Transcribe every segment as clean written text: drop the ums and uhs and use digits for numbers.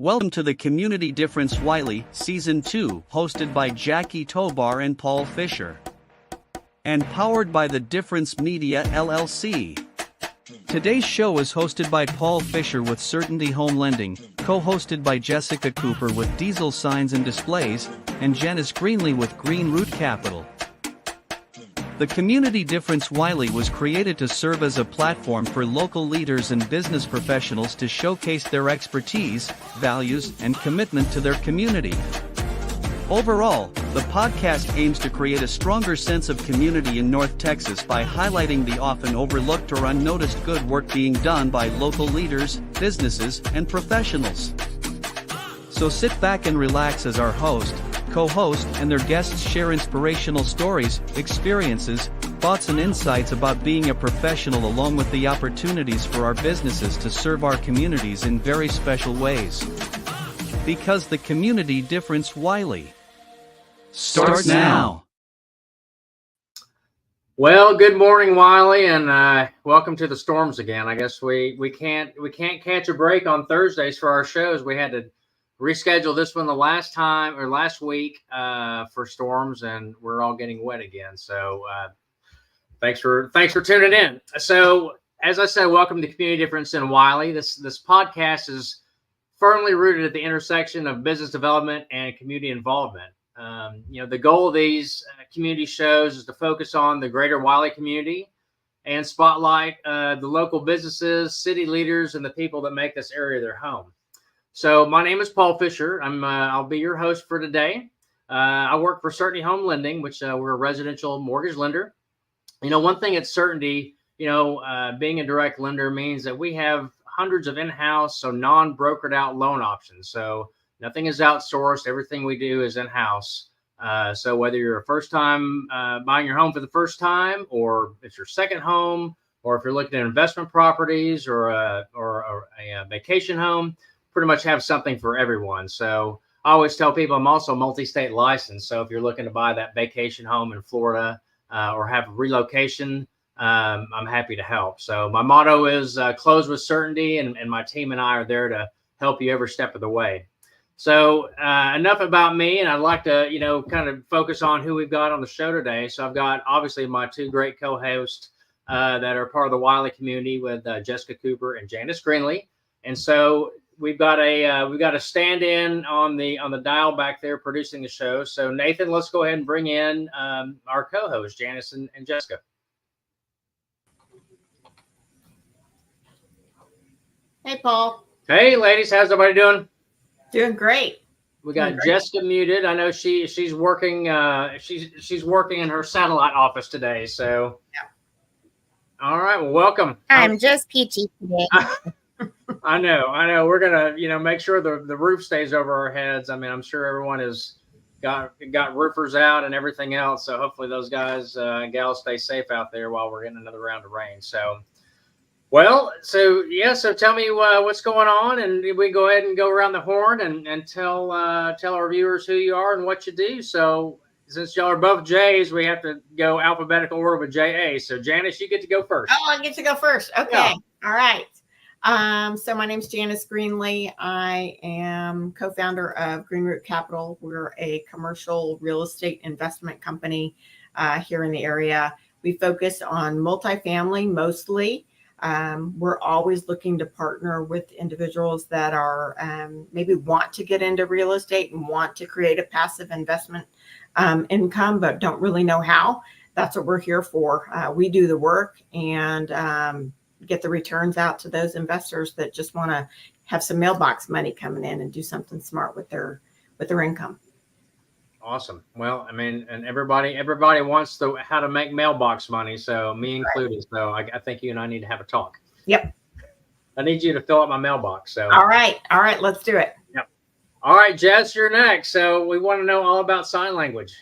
Welcome to the Community Difference Wylie, Season 2, hosted by Jackie Tobar and Paul Fisher. And powered by the Difference Media LLC. Today's show is hosted by Paul Fisher with Certainty Home Lending, co-hosted by Jessica Cooper with Diesel Signs and Displays, and Janice Greenlee with Green Root Capital. The Community Difference Wylie was created to serve as a platform for local leaders and business professionals to showcase their expertise, values, and commitment to their community. Overall, the podcast aims to create a stronger sense of community in North Texas by highlighting the often overlooked or unnoticed good work being done by local leaders, businesses, and professionals. So sit back and relax as our host, co-host, and their guests share inspirational stories, experiences, thoughts and insights about being a professional along with the opportunities for our businesses to serve our communities in very special ways. Because the Community Difference Wylie starts now. Well, good morning, Wylie, and welcome to the Storms again. I guess we can't catch a break on Thursdays for our shows. We had to reschedule this one last week for Storms, and we're all getting wet again. So thanks for tuning in. So as I said, welcome to Community Difference in Wylie. This podcast is firmly rooted at the intersection of business development and community involvement. The goal of these community shows is to focus on the greater Wylie community and spotlight the local businesses, city leaders, and the people that make this area their home. So my name is Paul Fisher. I'll be your host for today. I work for Certainty Home Lending, which we're a residential mortgage lender. One thing at Certainty, being a direct lender means that we have hundreds of in-house, so non-brokered out loan options. So nothing is outsourced. Everything we do is in-house. So whether you're a first time buying your home for the first time, or it's your second home, or if you're looking at investment properties or a vacation home, pretty much have something for everyone. So I always tell people I'm also multi-state licensed. So if you're looking to buy that vacation home in Florida or have a relocation, I'm happy to help. So my motto is close with certainty, and my team and I are there to help you every step of the way. So enough about me, and I'd like to, kind of focus on who we've got on the show today. So I've got obviously my two great co-hosts that are part of the Wylie community with Jessica Cooper and Janice Greenlee. And so we've got a stand-in on the dial back there producing the show. So Nathan, let's go ahead and bring in our co-hosts, Janice and Jessica. Hey, Paul. Hey, ladies, how's everybody doing? Doing great. We got Jessica muted. I know she's working she's working in her satellite office today. So yeah. All right, well, welcome. I'm just peachy today. I know. We're gonna, make sure the roof stays over our heads. I mean, I'm sure everyone has got roofers out and everything else. So hopefully those guys and gals stay safe out there while we're getting another round of rain. So, so tell me what's going on, and we go ahead and go around the horn and tell our viewers who you are and what you do. So since y'all are both J's, we have to go alphabetical order with JA. So Janice, you get to go first. Oh, I get to go first. Okay. Yeah. All right. So my name is Janice Greenlee. I am co-founder of Green Root Capital. We're a commercial real estate investment company here in the area. We focus on multifamily mostly. We're always looking to partner with individuals that are maybe want to get into real estate and want to create a passive investment income, but don't really know how. That's what we're here for. We do the work and get the returns out to those investors that just want to have some mailbox money coming in and do something smart with their income. Awesome. Well, I mean, and everybody wants how to make mailbox money. So me included. Right. So I think you and I need to have a talk. Yep. I need you to fill up my mailbox. So. All right. Let's do it. Yep. All right, Jess, you're next. So we want to know all about sign language.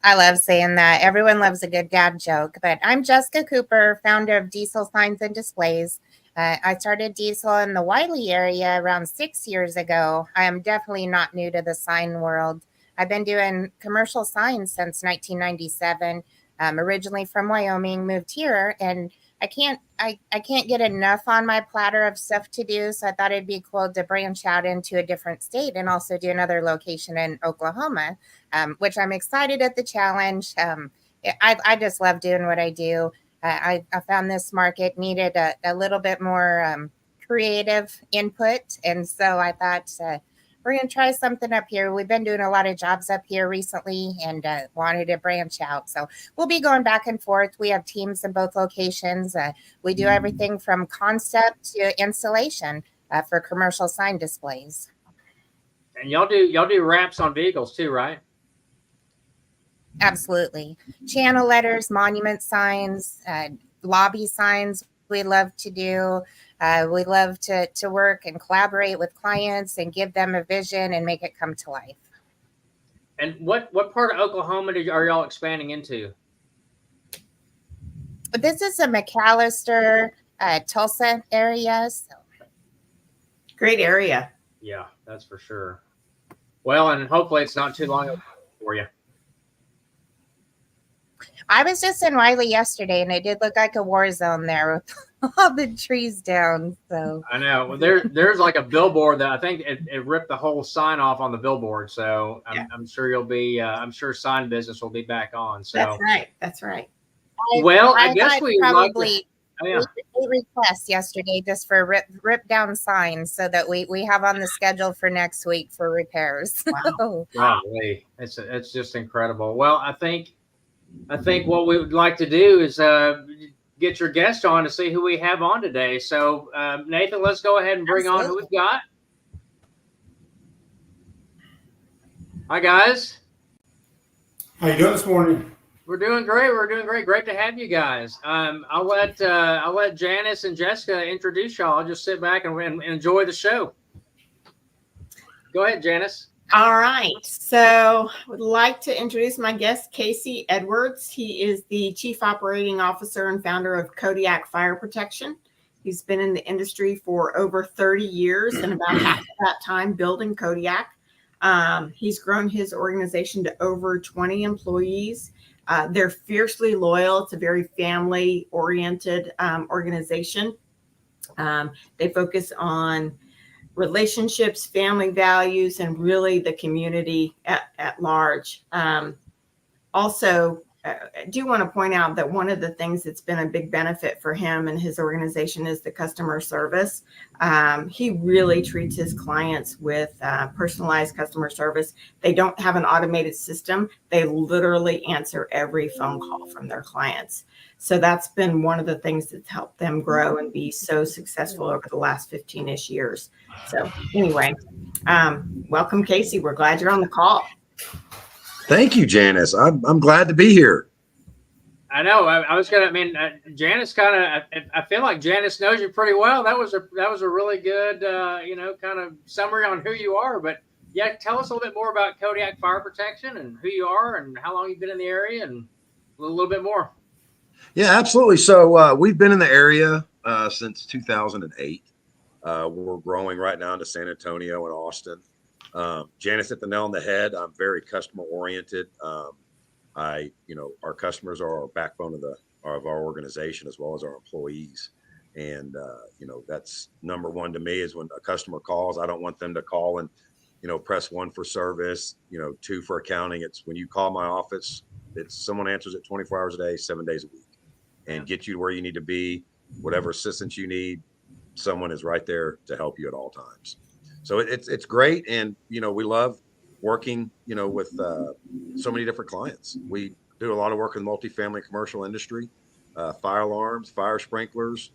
I love saying that. Everyone loves a good dad joke, but I'm Jessica Cooper, founder of Diesel Signs and Displays. I started Diesel in the Wylie area around 6 years ago. I am definitely not new to the sign world. I've been doing commercial signs since 1997. Originally from Wyoming, moved here, and I can't get enough on my platter of stuff to do. So I thought it'd be cool to branch out into a different state and also do another location in Oklahoma, which I'm excited at the challenge. I just love doing what I do. I found this market needed a little bit more creative input. And so I thought we're going to try something up here. We've been doing a lot of jobs up here recently and wanted to branch out. So we'll be going back and forth. We have teams in both locations. We do everything from concept to installation for commercial sign displays. And y'all do wraps on vehicles too, right? Absolutely. Channel letters, monument signs, lobby signs we love to do. We love to work and collaborate with clients and give them a vision and make it come to life. And what part of Oklahoma are y'all expanding into? This is a McAllister, Tulsa area. So. Great area. Yeah, that's for sure. Well, and hopefully it's not too long for you. I was just in Wylie yesterday, and it did look like a war zone there with all the trees down. So I know. Well, there's like a billboard that I think it ripped the whole sign off on the billboard. So I'm sure you'll be. I'm sure sign business will be back on. So that's right. That's right. I guess we probably a request yesterday just for rip down signs so that we have on the schedule for next week for repairs. Wow. Golly, it's just incredible. Well, I think what we would like to do is get your guest on to see who we have on today. So, Nathan, let's go ahead and bring on who we've got. Hi, guys. How you doing this morning? We're doing great. Great to have you guys. I'll let Janice and Jessica introduce y'all. I'll just sit back and enjoy the show. Go ahead, Janice. All right. So I would like to introduce my guest, Casey Edwards. He is the Chief Operating Officer and founder of Kodiak Fire Protection. He's been in the industry for over 30 years and about half of that time building Kodiak. He's grown his organization to over 20 employees. They're fiercely loyal. It's a very family-oriented organization. They focus on relationships, family values, and really the community at large. Also, I do want to point out that one of the things that's been a big benefit for him and his organization is the customer service. He really treats his clients with personalized customer service. They don't have an automated system. They literally answer every phone call from their clients. So that's been one of the things that's helped them grow and be so successful over the last 15-ish years. So anyway, welcome, Casey. We're glad you're on the call. Thank you, Janice. I'm glad to be here. I know. Janice kind of. I feel like Janice knows you pretty well. That was a really good, kind of summary on who you are. But yeah, tell us a little bit more about Kodiak Fire Protection and who you are and how long you've been in the area and a little bit more. Yeah, absolutely. So we've been in the area since 2008. We're growing right now into San Antonio and Austin. Janice hit the nail on the head. I'm very customer oriented. Our customers are our backbone of our organization as well as our employees. And, that's number one to me is when a customer calls, I don't want them to call and, press 1 for service, 2 for accounting. It's when you call my office, it's someone answers it 24 hours a day, 7 days a week and get you to where you need to be, whatever assistance you need. Someone is right there to help you at all times. So it's great. And, we love working, with so many different clients. We do a lot of work in the multifamily commercial industry, fire alarms, fire sprinklers,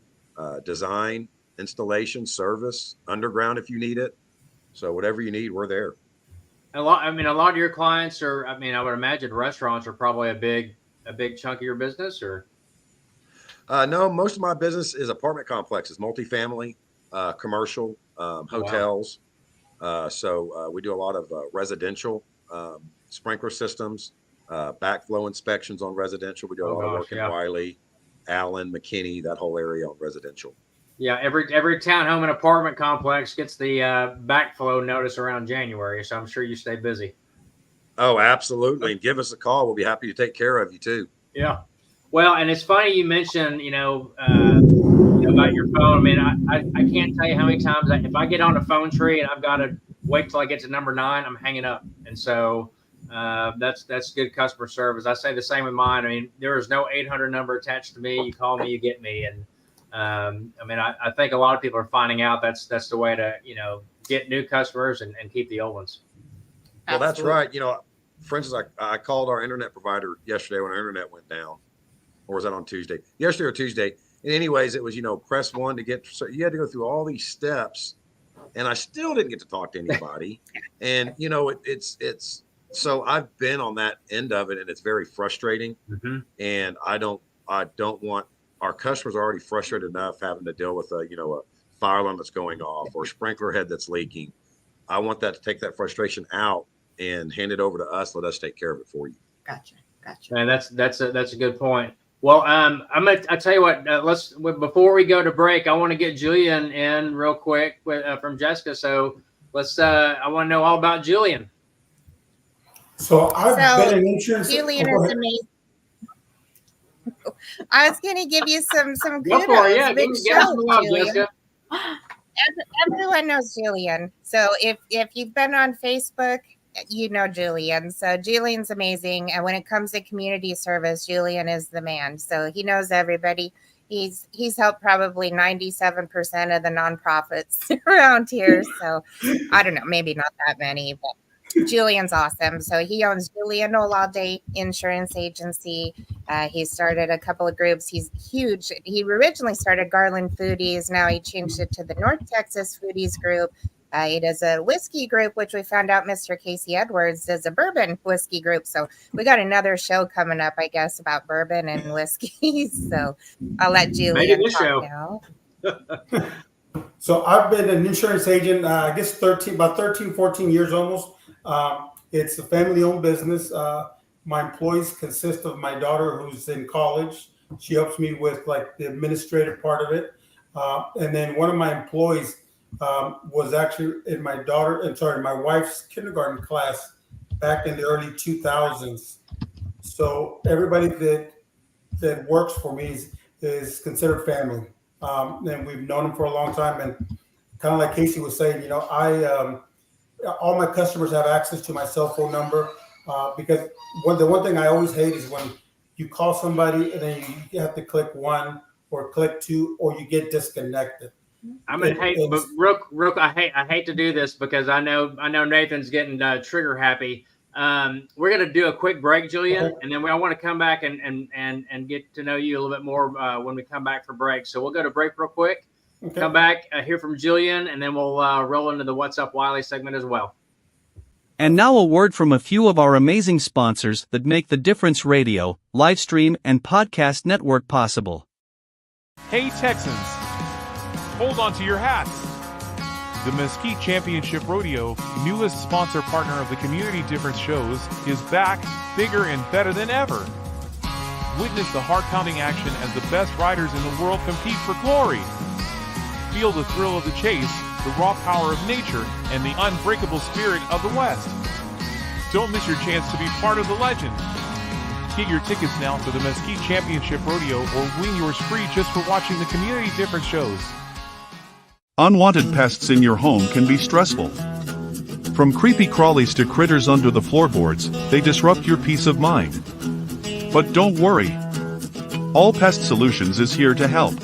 design, installation, service, underground if you need it. So whatever you need, we're there. A lot of your clients are, I would imagine restaurants are probably a big chunk of your business or? No, most of my business is apartment complexes, multifamily, commercial, hotels. Wow. So we do a lot of residential sprinkler systems, backflow inspections on residential. We do a lot of work in Wylie, Allen, McKinney, that whole area on residential. Yeah, every townhome and apartment complex gets the backflow notice around January, so I'm sure you stay busy. Oh, absolutely. And give us a call. We'll be happy to take care of you too. Yeah. Well, and it's funny you mentioned, about your phone. I mean, I can't tell you how many times if I get on a phone tree and I've got to wait till I get to number 9, I'm hanging up. And so that's good customer service. I say the same with mine. I mean, there is no 800 number attached to me. You call me, you get me. And I think a lot of people are finding out that's the way to, get new customers and keep the old ones. Well, that's right. For instance, I called our internet provider yesterday when our internet went down, or was that on Tuesday? Yesterday or Tuesday. And anyways, it was, press 1 to get, so you had to go through all these steps, and I still didn't get to talk to anybody. And, it's, so I've been on that end of it, and it's very frustrating. Mm-hmm. And I don't want, our customers are already frustrated enough having to deal with a fire alarm that's going off or sprinkler head that's leaking. I want that to take that frustration out and hand it over to us. Let us take care of it for you. Gotcha. And that's a good point. Well, I'll tell you what, before we go to break, I want to get Julian in real quick from Jessica. So I want to know all about Julian. So I've been in insurance. Julian is amazing. I was going to give you some kudos. Big show, Julian. Everyone knows Julian. So if you've been on Facebook, you know Julian. So Julian's amazing. And when it comes to community service, Julian is the man. So he knows everybody. He's helped probably 97% of the nonprofits around here. So I don't know, maybe not that many, but Julian's awesome. So he owns Julian All Day Insurance Agency. He started a couple of groups. He's huge. He originally started Garland Foodies. Now he changed it to the North Texas Foodies Group. He does a whiskey group, which we found out Mr. Casey Edwards does a bourbon whiskey group. So we got another show coming up, I guess, about bourbon and whiskey. So I'll let Julian talk now. So I've been an insurance agent, I guess 13, 14 years almost. It's a family-owned business. My employees consist of my daughter, who's in college. She helps me with like the administrative part of it. And then one of my employees was actually in my wife's kindergarten class back in the early 2000s. So everybody that works for me is considered family. And we've known them for a long time. And kind of like Casey was saying, all my customers have access to my cell phone number because the one thing I always hate is when you call somebody and then you have to click 1 or click 2 or you get disconnected. But Rook, I hate to do this because I know Nathan's getting trigger happy. We're going to do a quick break, Julian, okay. And then I want to come back and get to know you a little bit more when we come back for break. So we'll go to break real quick. Okay. Come back, hear from Julian, and then we'll roll into the What's Up Wylie segment as well. And now a word from a few of our amazing sponsors that make the Difference Radio, live stream, and podcast network possible. Hey Texans, hold on to your hats. The Mesquite Championship Rodeo, newest sponsor partner of the Community Difference shows, is back, bigger and better than ever. Witness the heart-pounding action as the best riders in the world compete for glory. Feel the thrill of the chase, the raw power of nature, and the unbreakable spirit of the West. Don't miss your chance to be part of the legend. Get your tickets now for the Mesquite Championship Rodeo or win yours free just for watching the Community Difference shows. Unwanted pests in your home can be stressful. From creepy crawlies to critters under the floorboards, they disrupt your peace of mind. But don't worry. All Pest Solutions is here to help.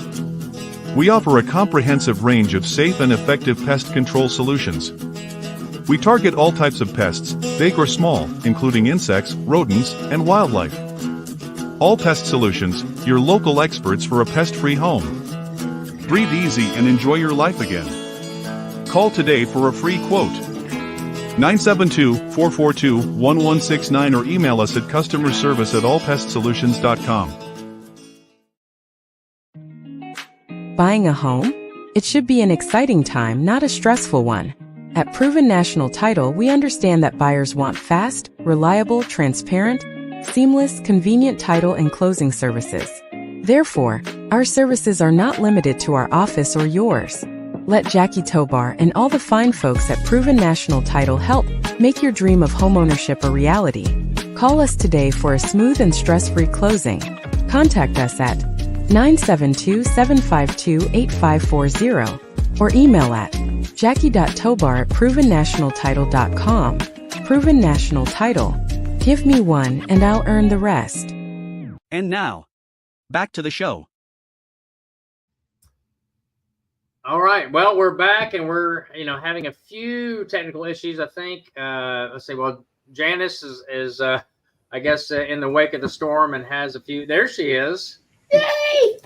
We offer a comprehensive range of safe and effective pest control solutions. We target all types of pests, big or small, including insects, rodents, and wildlife. All Pest Solutions, your local experts for a pest-free home. Breathe easy and enjoy your life again. Call today for a free quote. 972-442-1169 or email us at customerservice@allpestsolutions.com. Buying a home? It should be an exciting time, not a stressful one. At Proven National Title, we understand that buyers want fast, reliable, transparent, seamless, convenient title and closing services. Therefore, our services are not limited to our office or yours. Let Jackie Tobar and all the fine folks at Proven National Title help make your dream of homeownership a reality. Call us today for a smooth and stress-free closing. Contact us at 972-752-8540 or email at jackie.tobar@provennationaltitle.com. Proven National Title. Give me one and I'll earn the rest. And now, back to the show. All right. Well, we're back and we're, having a few technical issues, I think. Let's see. Well, Janice is I guess, in the wake of the storm and has a few. There she is. Yay!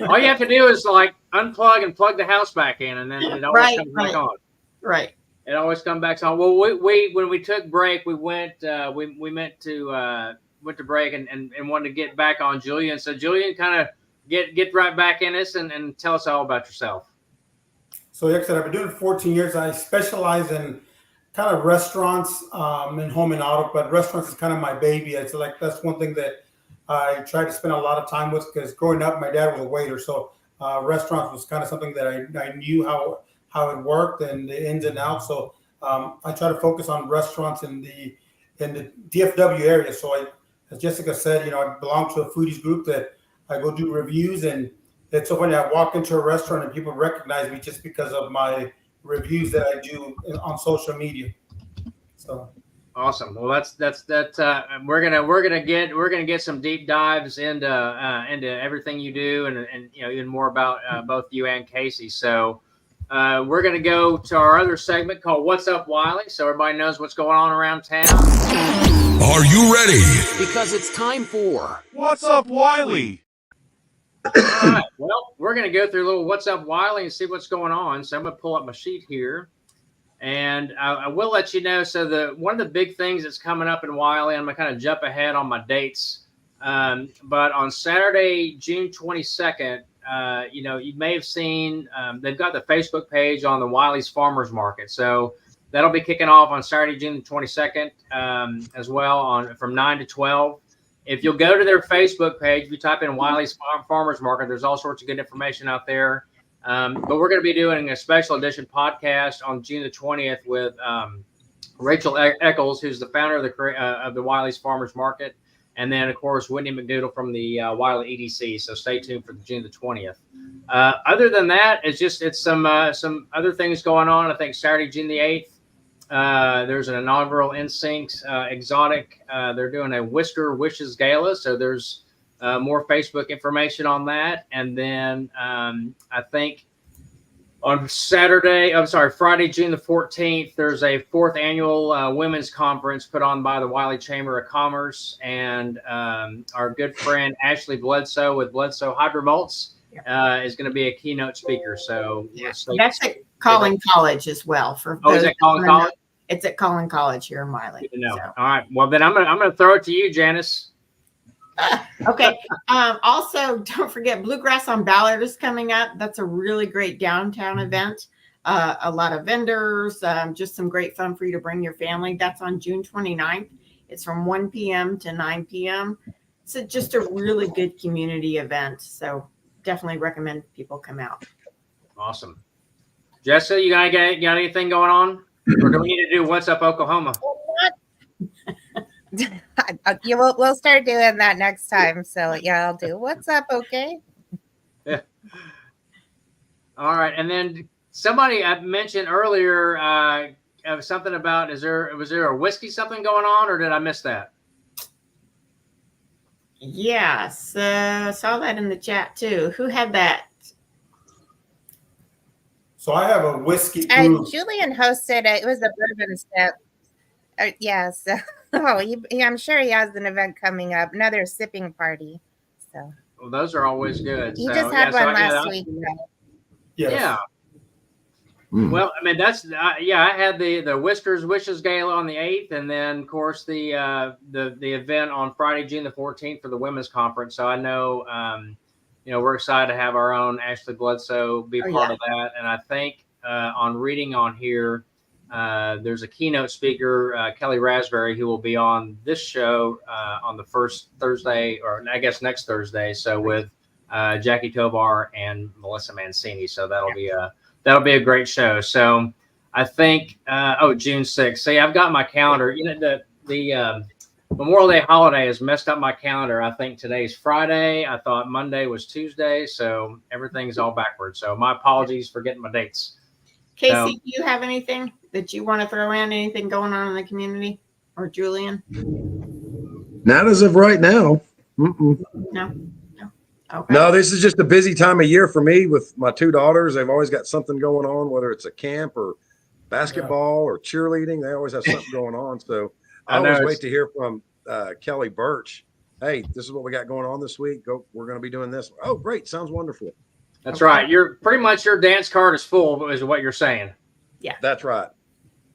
All you have to do is unplug and plug the house back in, and then it always comes back on. Right. It always comes back on. Well, we when we took break, we went we went to break and wanted to get back on Julian. So Julian, kind of get right back in this and tell us all about yourself. So like I said, I've been doing it 14 years. I specialize in kind of restaurants and home and auto, but restaurants is kind of my baby. It's like that's one thing that I try to spend a lot of time with, because growing up, my dad was a waiter. So restaurants was kind of something that I knew how it worked and the ins and outs. So I try to focus on restaurants in the DFW area. So as Jessica said, I belong to a foodies group that I go do reviews, and it's so funny. I walk into a restaurant and people recognize me just because of my reviews that I do on social media. So awesome. Well, that's we're gonna get some deep dives into everything you do and even more about both you and Casey. So we're gonna go to our other segment called "What's Up, Wylie," so everybody knows what's going on around town. Are you ready? Because it's time for What's Up, Wylie? All right. Well, we're going to go through a little What's Up, Wylie, and see what's going on. So I'm going to pull up my sheet here, and I will let you know. So one of the big things that's coming up in Wylie, I'm going to kind of jump ahead on my dates. But on Saturday, June 22nd, you may have seen they've got the Facebook page on the Wylie's Farmers Market. So that'll be kicking off on Saturday, June 22nd, as well from 9 to 12. If you'll go to their Facebook page, if you type in Wylie's Farmers Market, there's all sorts of good information out there. But we're going to be doing a special edition podcast on June the 20th with Rachel Eccles, who's the founder of the Wylie's Farmers Market, and then, of course, Whitney McDoodle from the Wylie EDC. So stay tuned for June the 20th. Other than that, it's some other things going on. I think Saturday, June the 8th, there's an inaugural Instincts Exotic. They're doing a Whisker Wishes Gala, so there's more Facebook information on that. And then I think on Friday, June the 14th, there's a 4th annual women's conference put on by the Wylie Chamber of Commerce, and our good friend Ashley Bledsoe with Bledsoe Hydromalts is going to be a keynote speaker. So that's at Collin College as well. Is that Collin College? It's at Collin College here in Wylie. Good to know. So. All right. Well, then I'm gonna throw it to you, Janice. Okay. Also, don't forget Bluegrass on Ballard is coming up. That's a really great downtown event. A lot of vendors, just some great fun for you to bring your family. That's on June 29th. It's from 1 p.m. to 9 p.m. It's just a really good community event. So definitely recommend people come out. Awesome. Jessica, you got anything going on? Or do we need to do What's Up, Oklahoma? We'll start doing that next time. So yeah, I'll do What's Up, okay? Yeah. All right, and then somebody I mentioned earlier something about was there a whiskey something going on, or did I miss that? Yes, saw that in the chat too. Who had that? So I have a whiskey cruise. Julian hosted it. It was a bourbon sip. Yes. I'm sure he has an event coming up. Another sipping party. So. Well, those are always good. He just had one last week. Yes. Yeah. Well, I mean that's I had the Whiskers Wishes Gala on the 8th, and then of course the event on Friday, June the 14th for the women's conference. So I know we're excited to have our own Ashley Bledsoe be part of that. And I think on reading on here, there's a keynote speaker, Kelly Raspberry, who will be on this show on the first Thursday, or I guess next Thursday. So with Jackie Tobar and Melissa Mancini. So that'll be a great show. So I think June 6th. See, I've got my calendar. Memorial Day holiday has messed up my calendar. I think today's Friday. I thought Monday was Tuesday, so everything's all backwards. So my apologies for getting my dates. Casey, do you have anything that you want to throw in? Anything going on in the community? Or Julian? Not as of right now. No. Okay. No, this is just a busy time of year for me with my two daughters. They've always got something going on, whether it's a camp or basketball or cheerleading. They always have something going on. So I always wait to hear from Kelly Birch. Hey, this is what we got going on this week. We're going to be doing this. Oh, great. Sounds wonderful. That's right. You're pretty much, your dance card is full, is what you're saying. Yeah. That's right.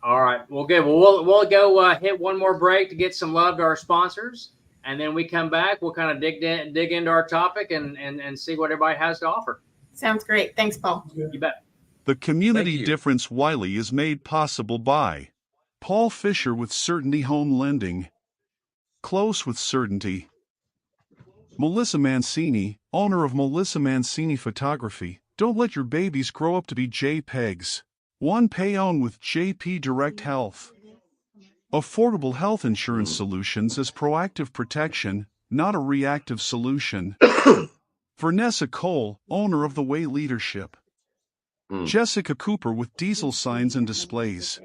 All right. Well, good. Well, we'll go hit one more break to get some love to our sponsors. And then we come back, we'll kind of dig into our topic and see what everybody has to offer. Sounds great. Thanks, Paul. You bet. The Community Difference Wylie is made possible by Paul Fisher with Certainty Home Lending, Close with Certainty, Melissa Mancini, owner of Melissa Mancini Photography. Don't let your babies grow up to be JPEGs. One Pay On with JP Direct Health. Affordable health insurance solutions as proactive protection, not a reactive solution. Vanessa Cole, owner of The Way Leadership. Jessica Cooper with Diesel Signs and Displays.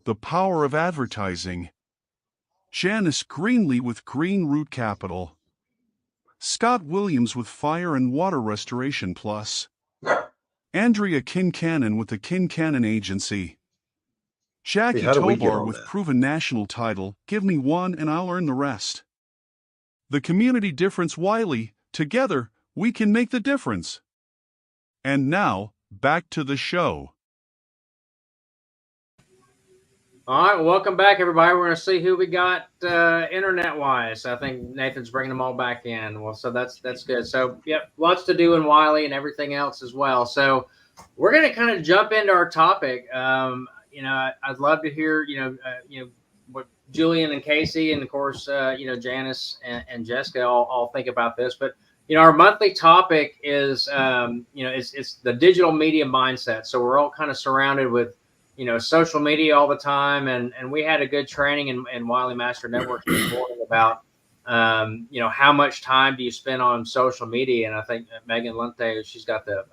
The Power of Advertising. Janice Greenlee with Green Root Capital. Scott Williams with Fire and Water Restoration Plus. Andrea Kincannon with the Kincannon Agency. Jackie Tobar with Proven National Title, Give Me One and I'll Earn the Rest. The Community Difference Wylie, together, we can make the difference. And now, back to the show. All right, welcome back, everybody. We're going to see who we got internet-wise. I think Nathan's bringing them all back in. Well, so that's good. So, yep, lots to do in Wylie and everything else as well. So we're going to kind of jump into our topic. I'd love to hear, what Julian and Casey and, of course, Janice and Jessica all think about this. But, our monthly topic is, it's the digital media mindset. So we're all kind of surrounded with, social media all the time. And we had a good training in Wylie Master Network this morning about, how much time do you spend on social media? And I think Megan Lente, she's got the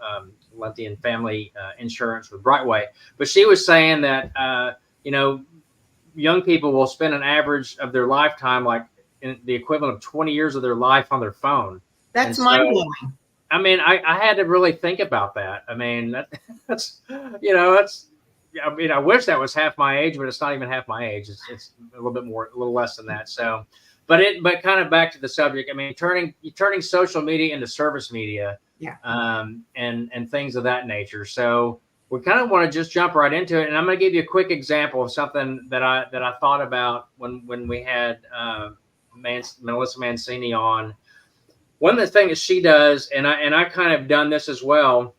Lente and Family Insurance with Brightway. But she was saying that, young people will spend an average of their lifetime, like in the equivalent of 20 years of their life on their phone. That's mind-blowing. I mean, I had to really think about that. I mean, I wish that was half my age, but it's not even half my age. It's a little less than that. So, but kind of back to the subject. I mean, turning social media into service media, and things of that nature. So we kind of want to just jump right into it. And I'm going to give you a quick example of something that I thought about when we had Melissa Mancini on. One of the things she does, and I kind of done this as well,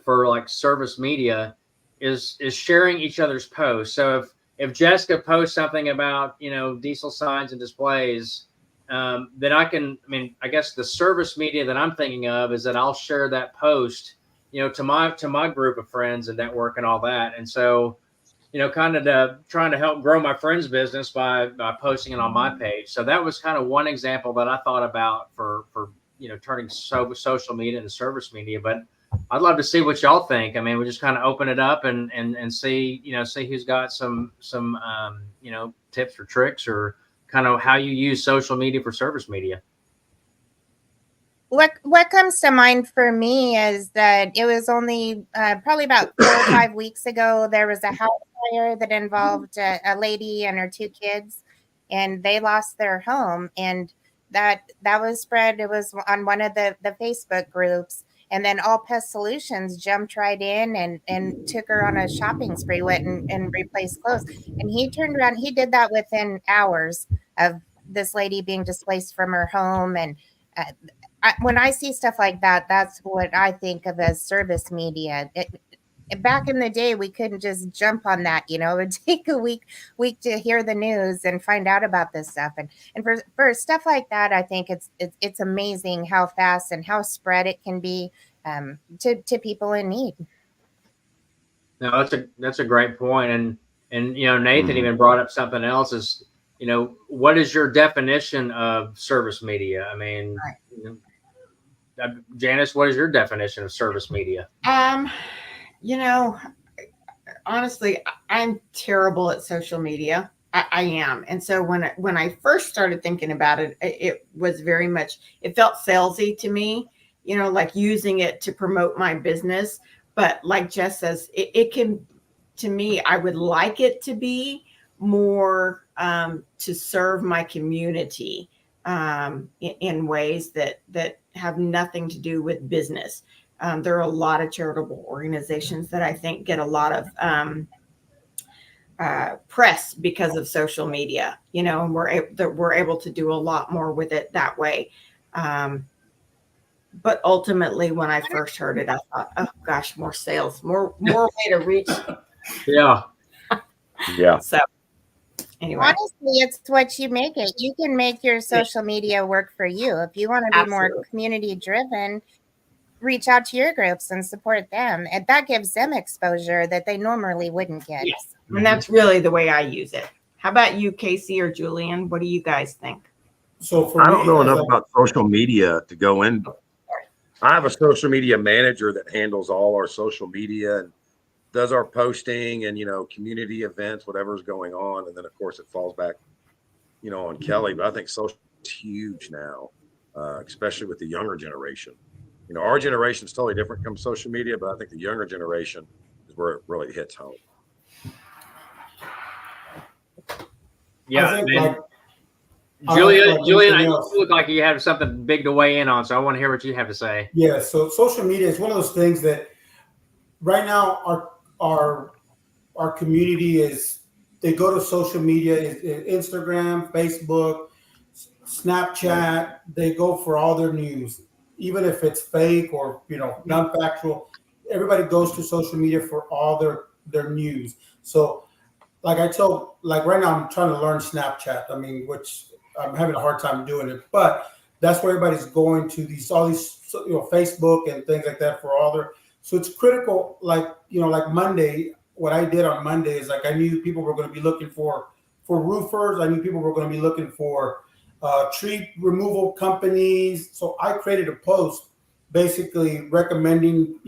for like service media, is sharing each other's posts. So if Jessica posts something about diesel signs and displays, then I guess the service media that I'm thinking of is that I'll share that post, to my group of friends and network and all that. And so, kind of trying to help grow my friend's business by posting it on my page. So that was kind of one example that I thought about for turning social media into service media. But I'd love to see what y'all think. I mean, we just kind of open it up and see who's got some tips or tricks or kind of how you use social media for service media. What comes to mind for me is that it was only probably about 4 or 5 weeks ago, there was a house fire that involved a lady and her 2 kids, and they lost their home. And that was spread. It was on one of the Facebook groups. And then All Pest Solutions jumped right in and took her on a shopping spree, went and replaced clothes. And he turned around. He did that within hours of this lady being displaced from her home. And when I see stuff like that, that's what I think of as service media. Back in the day, we couldn't just jump on that. It would take a week to hear the news and find out about this stuff. And for stuff like that, I think it's amazing how fast and how spread it can be to people in need. No, that's a great point. And Nathan even brought up something else is, what is your definition of service media? I mean, Janice, what is your definition of service media? Honestly, I'm terrible at social media. I am. And so when I first started thinking about it, it was very much, it felt salesy to me, like using it to promote my business. But like Jess says, it can, to me, I would like it to be more to serve my community in ways that have nothing to do with business. There are a lot of charitable organizations that I think get a lot of press because of social media, and we're able to do a lot more with it that way. But ultimately, when I first heard it, I thought, oh gosh, more sales, more way to reach. Yeah. So anyway, honestly, it's what you make it. You can make your social media work for you. If you want to be more community driven, reach out to your groups and support them. And that gives them exposure that they normally wouldn't get. Yes. And that's really the way I use it. How about you, Casey or Julian? What do you guys think? So I don't know enough about social media to go in. I have a social media manager that handles all our social media and does our posting and, community events, whatever's going on. And then of course it falls back, on Kelly, but I think social is huge now, especially with the younger generation. Our generation is totally different from social media, but I think the younger generation is where it really hits home. Yeah. Julian, you look like you have something big to weigh in on, so I want to hear what you have to say. Yeah, so social media is one of those things that right now our community they go to social media, Instagram, Facebook, Snapchat, they go for all their news, even if it's fake or non-factual. Everybody goes to social media for all their news. So like right now I'm trying to learn Snapchat, which I'm having a hard time doing it, but that's where everybody's going to all these Facebook and things like that for all their. So it's critical, like Monday, what I did on Monday is I knew people were going to be looking for roofers. I knew people were going to be looking for tree removal companies. So I created a post basically recommending,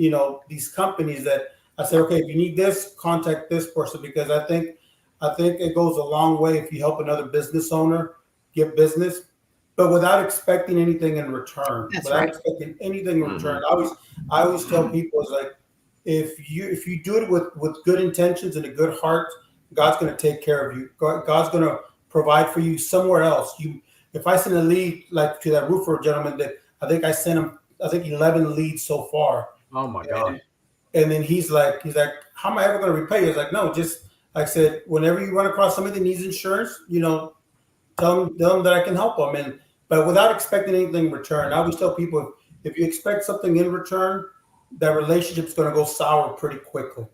these companies that I said, okay, if you need this, contact this person, because I think it goes a long way if you help another business owner get business, but without expecting anything in return. That's without right. expecting anything in return. I always tell people is like, if you do it with good intentions and a good heart, God's going to take care of you. God's going to provide for you somewhere else. If I send a lead like to that roofer gentleman, that I think I sent him 11 leads so far. Oh my God. And then he's like, how am I ever going to repay you? I was like, no, just like I said, whenever you run across somebody that needs insurance, tell them that I can help them. But without expecting anything in return. I always tell people, if you expect something in return, that relationship's going to go sour pretty quickly.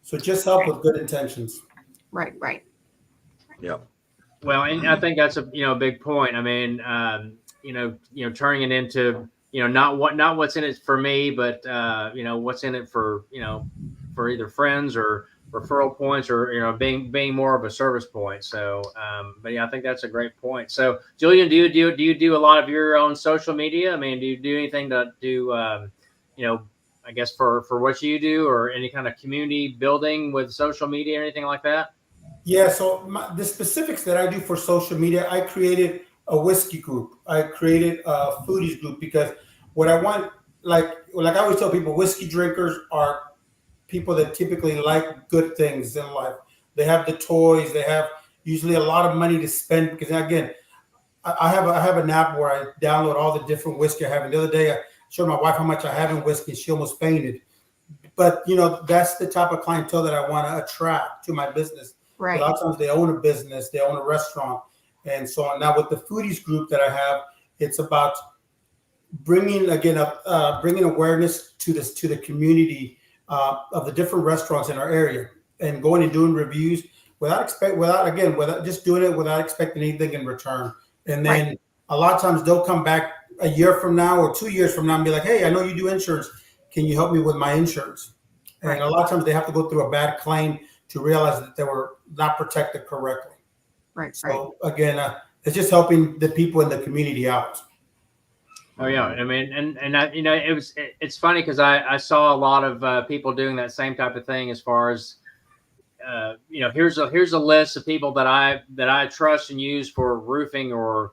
So just help with good intentions. Right. Yeah. Well, and I think that's a big point. Turning it into not what's in it for me, but what's in it for for either friends or referral points or being more of a service point. So, but yeah, I think that's a great point. So, Julian, do you do a lot of your own social media? Do you do anything to do I guess for what you do, or any kind of community building with social media or anything like that? Yeah, so the specifics that I do for social media, I created a whiskey group. I created a foodies group because what I want, like I always tell people, whiskey drinkers are people that typically like good things in life. They have the toys. They have usually a lot of money to spend because, again, I have an app where I download all the different whiskey I have. And the other day, I showed my wife how much I have in whiskey. She almost fainted. But, that's the type of clientele that I want to attract to my business. Right. A lot of times they own a business, they own a restaurant, and so on. Now with the foodies group that I have, it's about bringing awareness to the community of the different restaurants in our area, and going and doing reviews without just doing it without expecting anything in return. And then a lot of times they'll come back a year from now or 2 years from now and be like, hey, I know you do insurance. Can you help me with my insurance? And a lot of times they have to go through a bad claim to realize that they were not protected correctly. Right. So again, it's just helping the people in the community out. Oh yeah, I mean, and I, it's funny because I saw a lot of people doing that same type of thing as far as here's a list of people that I trust and use for roofing or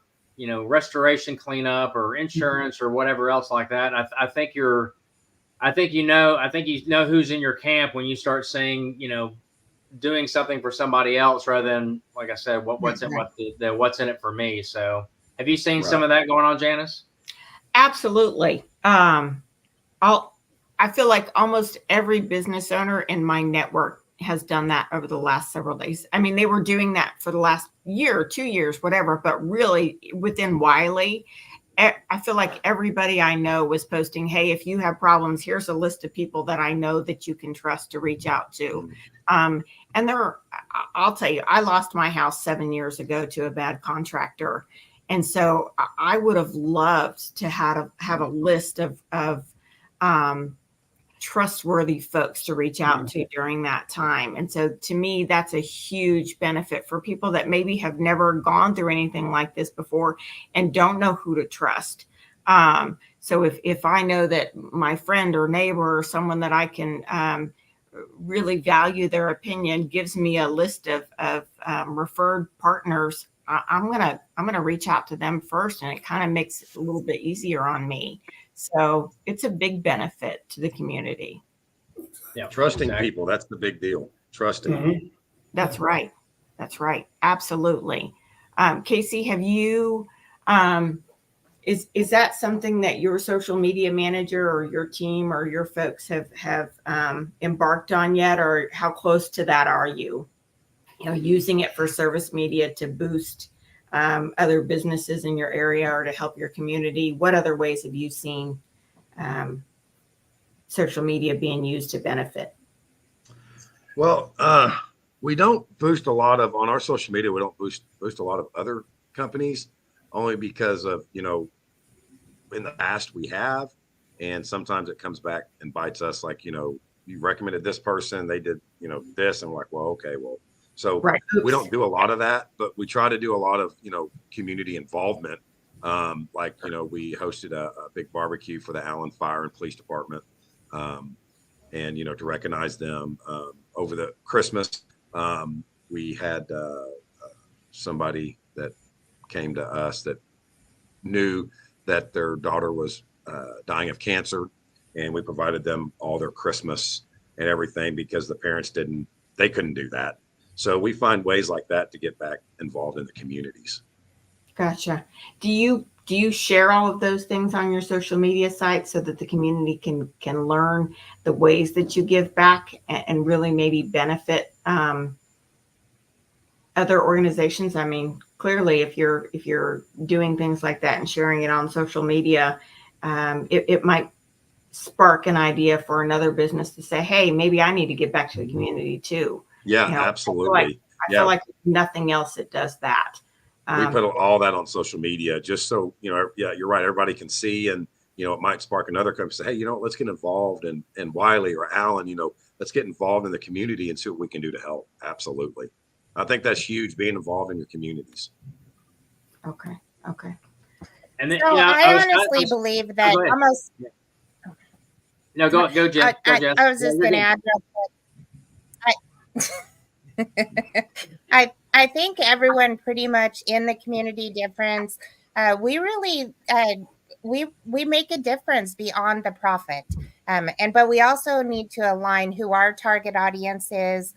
restoration cleanup or insurance or whatever else like that. And I think you know who's in your camp when you start saying doing something for somebody else rather than, like I said, what's in it for me. So have you seen some of that going on, Janice? Absolutely. I feel like almost every business owner in my network has done that over the last several days. I mean, they were doing that for the last year or 2 years, whatever, but really within Wylie, I feel like everybody I know was posting, hey, if you have problems, here's a list of people that I know that you can trust to reach out to. And I'll tell you, I lost my house 7 years ago to a bad contractor. And so I would have loved to have a list of trustworthy folks to reach out to during that time. And so to me, that's a huge benefit for people that maybe have never gone through anything like this before and don't know who to trust. So if I know that my friend or neighbor or someone that I can really value their opinion gives me a list of referred partners, I'm gonna reach out to them first, and it kind of makes it a little bit easier on me. So it's a big benefit to the community. Yeah, trusting people, that's the big deal. Trusting. That's right. That's right. Absolutely. Casey, have you is that something that your social media manager or your team or your folks have embarked on yet, or how close to that are you? Using it for service media to boost other businesses in your area or to help your community? What other ways have you seen social media being used to benefit? Well, we don't boost a lot of, on our social media, we don't boost a lot of other companies, only because of, in the past we have, and sometimes it comes back and bites us, like, you recommended this person, they did, this, and we're like, well, okay, well, so we don't do a lot of that, but we try to do a lot of, community involvement. We hosted a big barbecue for the Allen Fire and Police Department. And, to recognize them over the Christmas. We had somebody that came to us that knew that their daughter was dying of cancer, and we provided them all their Christmas and everything because the parents couldn't do that. So we find ways like that to get back involved in the communities. Gotcha. Do you share all of those things on your social media site so that the community can learn the ways that you give back and really maybe benefit other organizations? I mean, clearly, if you're doing things like that and sharing it on social media, it might spark an idea for another business to say, hey, maybe I need to give back to the community too. Yeah, absolutely. I feel like nothing else it does that. We put all that on social media just so, you're right, everybody can see, and, it might spark another company to say, hey, let's get involved in Wylie or Allen, let's get involved in the community and see what we can do to help. Absolutely. I think that's huge, being involved in your communities. Okay. And then, I honestly believe that almost. No, go, Jess. I was just going to add real quick. I think everyone pretty much in the community difference, we really we make a difference beyond the profit, but we also need to align who our target audience is,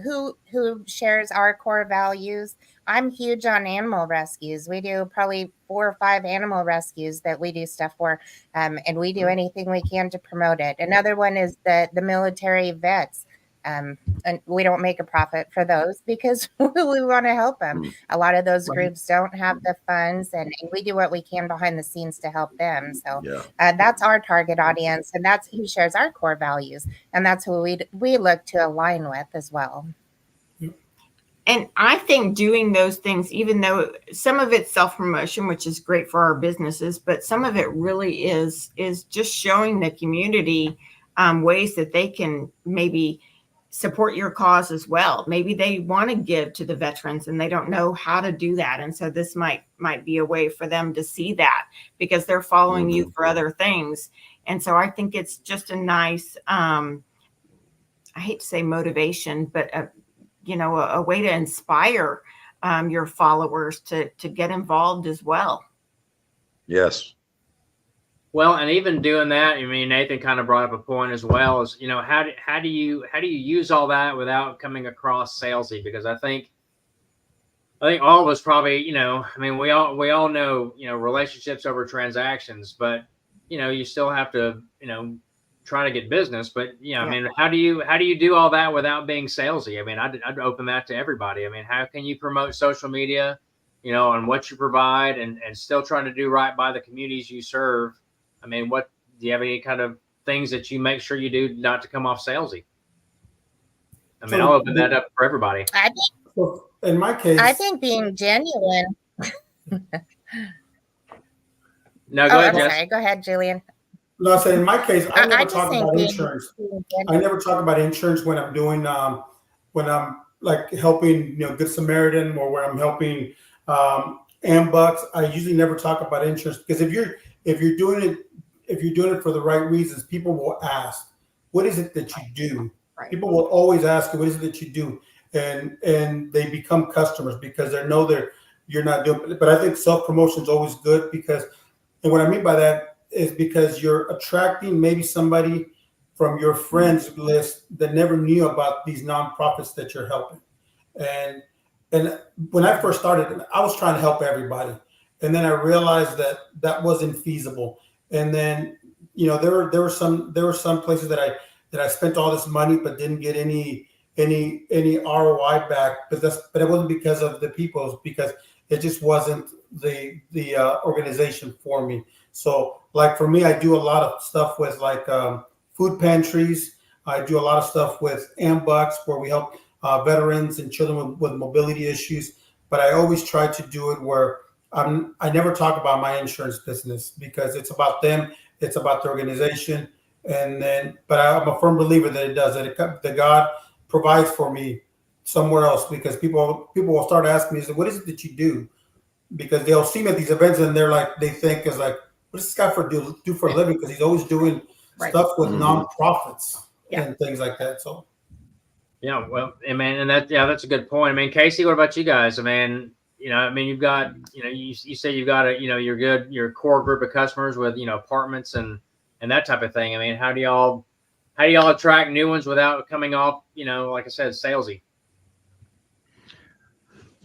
who shares our core values. I'm huge on animal rescues. We do probably 4 or 5 animal rescues that we do stuff for, and we do anything we can to promote it. Another one is the military vets. And we don't make a profit for those because we want to help them. A lot of those groups don't have the funds, and we do what we can behind the scenes to help them. So that's our target audience, and that's who shares our core values, and that's who we look to align with as well. And I think doing those things, even though some of it's self-promotion, which is great for our businesses, but some of it really is just showing the community ways that they can maybe support your cause as well. Maybe they want to give to the veterans and they don't know how to do that. And so this might be a way for them to see that, because they're following you for other things. And so I think it's just a nice, I hate to say motivation, but a way to inspire your followers to get involved as well. Yes. Well, and even doing that, I mean, Nathan kind of brought up a point as well, is, how do you use all that without coming across salesy? Because I think all of us probably, I mean, we all know, relationships over transactions, but, you still have to, try to get business. But, I mean, how do you do all that without being salesy? I mean, I'd open that to everybody. I mean, how can you promote social media, on what you provide and still trying to do right by the communities you serve? I mean, do you have any kind of things that you make sure you do not to come off salesy? I mean, I'll open that up for everybody. In my case, I think being genuine. No, go ahead, Jess. Sorry. Go ahead, Julian. No, I said in my case, I never talk about insurance. I never talk about insurance when I'm doing, when I'm like helping, Good Samaritan, or when I'm helping Ambucks. I usually never talk about insurance, because if you're doing it for the right reasons, people will ask, what is it that you do? Right. People will always ask you, what is it that you do? And they become customers because they know you're not doing it. But I think self-promotion is always good, and what I mean by that is because you're attracting maybe somebody from your friends list that never knew about these nonprofits that you're helping. And when I first started, I was trying to help everybody. And then I realized that wasn't feasible. And then, there were some places that I spent all this money but didn't get any ROI back. But it wasn't because of the people, it was because it just wasn't the organization for me. So like for me, I do a lot of stuff with like food pantries. I do a lot of stuff with Ambucks, where we help veterans and children with mobility issues. But I always try to do it where I never talk about my insurance business, because it's about them, it's about the organization, but I'm a firm believer that it does, that God provides for me somewhere else, because people will start asking me, what is it that you do? Because they'll see me at these events and they think is like, what does this guy do for a living? Because he's always doing stuff with nonprofits and things like that. So. Yeah, well, I mean, and that's a good point. I mean, Casey, what about you guys? I mean, you've got, you say you've got your core group of customers with, apartments and that type of thing. I mean, how do y'all attract new ones without coming off, like I said, salesy?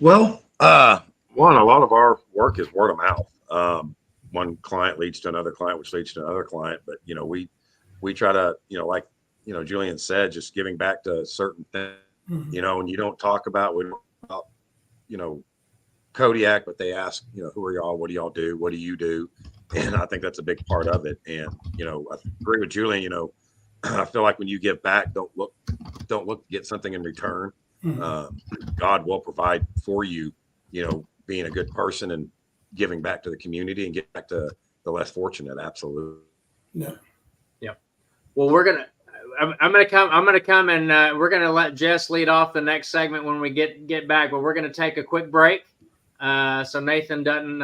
Well, a lot of our work is word of mouth. One client leads to another client, which leads to another client. But, we try to, like, Julian said, just giving back to certain things, and you don't talk about, Kodiak, but they ask, who are y'all? What do y'all do? What do you do? And I think that's a big part of it. And, I agree with Julian, I feel like when you give back, don't look to get something in return. God will provide for you, being a good person and giving back to the community and get back to the less fortunate. Absolutely. Yeah. Well, I'm going to come and we're going to let Jess lead off the next segment when we get back, but we're going to take a quick break. So Nathan doesn't,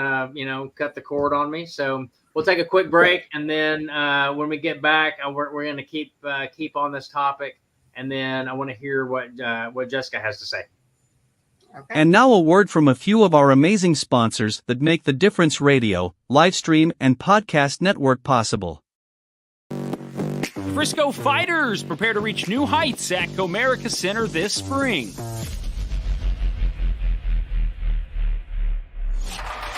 cut the cord on me. So we'll take a quick break. And then when we get back, we're going to keep on this topic. And then I want to hear what Jessica has to say. Okay. And now a word from a few of our amazing sponsors that make the Difference Radio, live stream, and podcast network possible. Frisco Fighters prepare to reach new heights at Comerica Center this spring.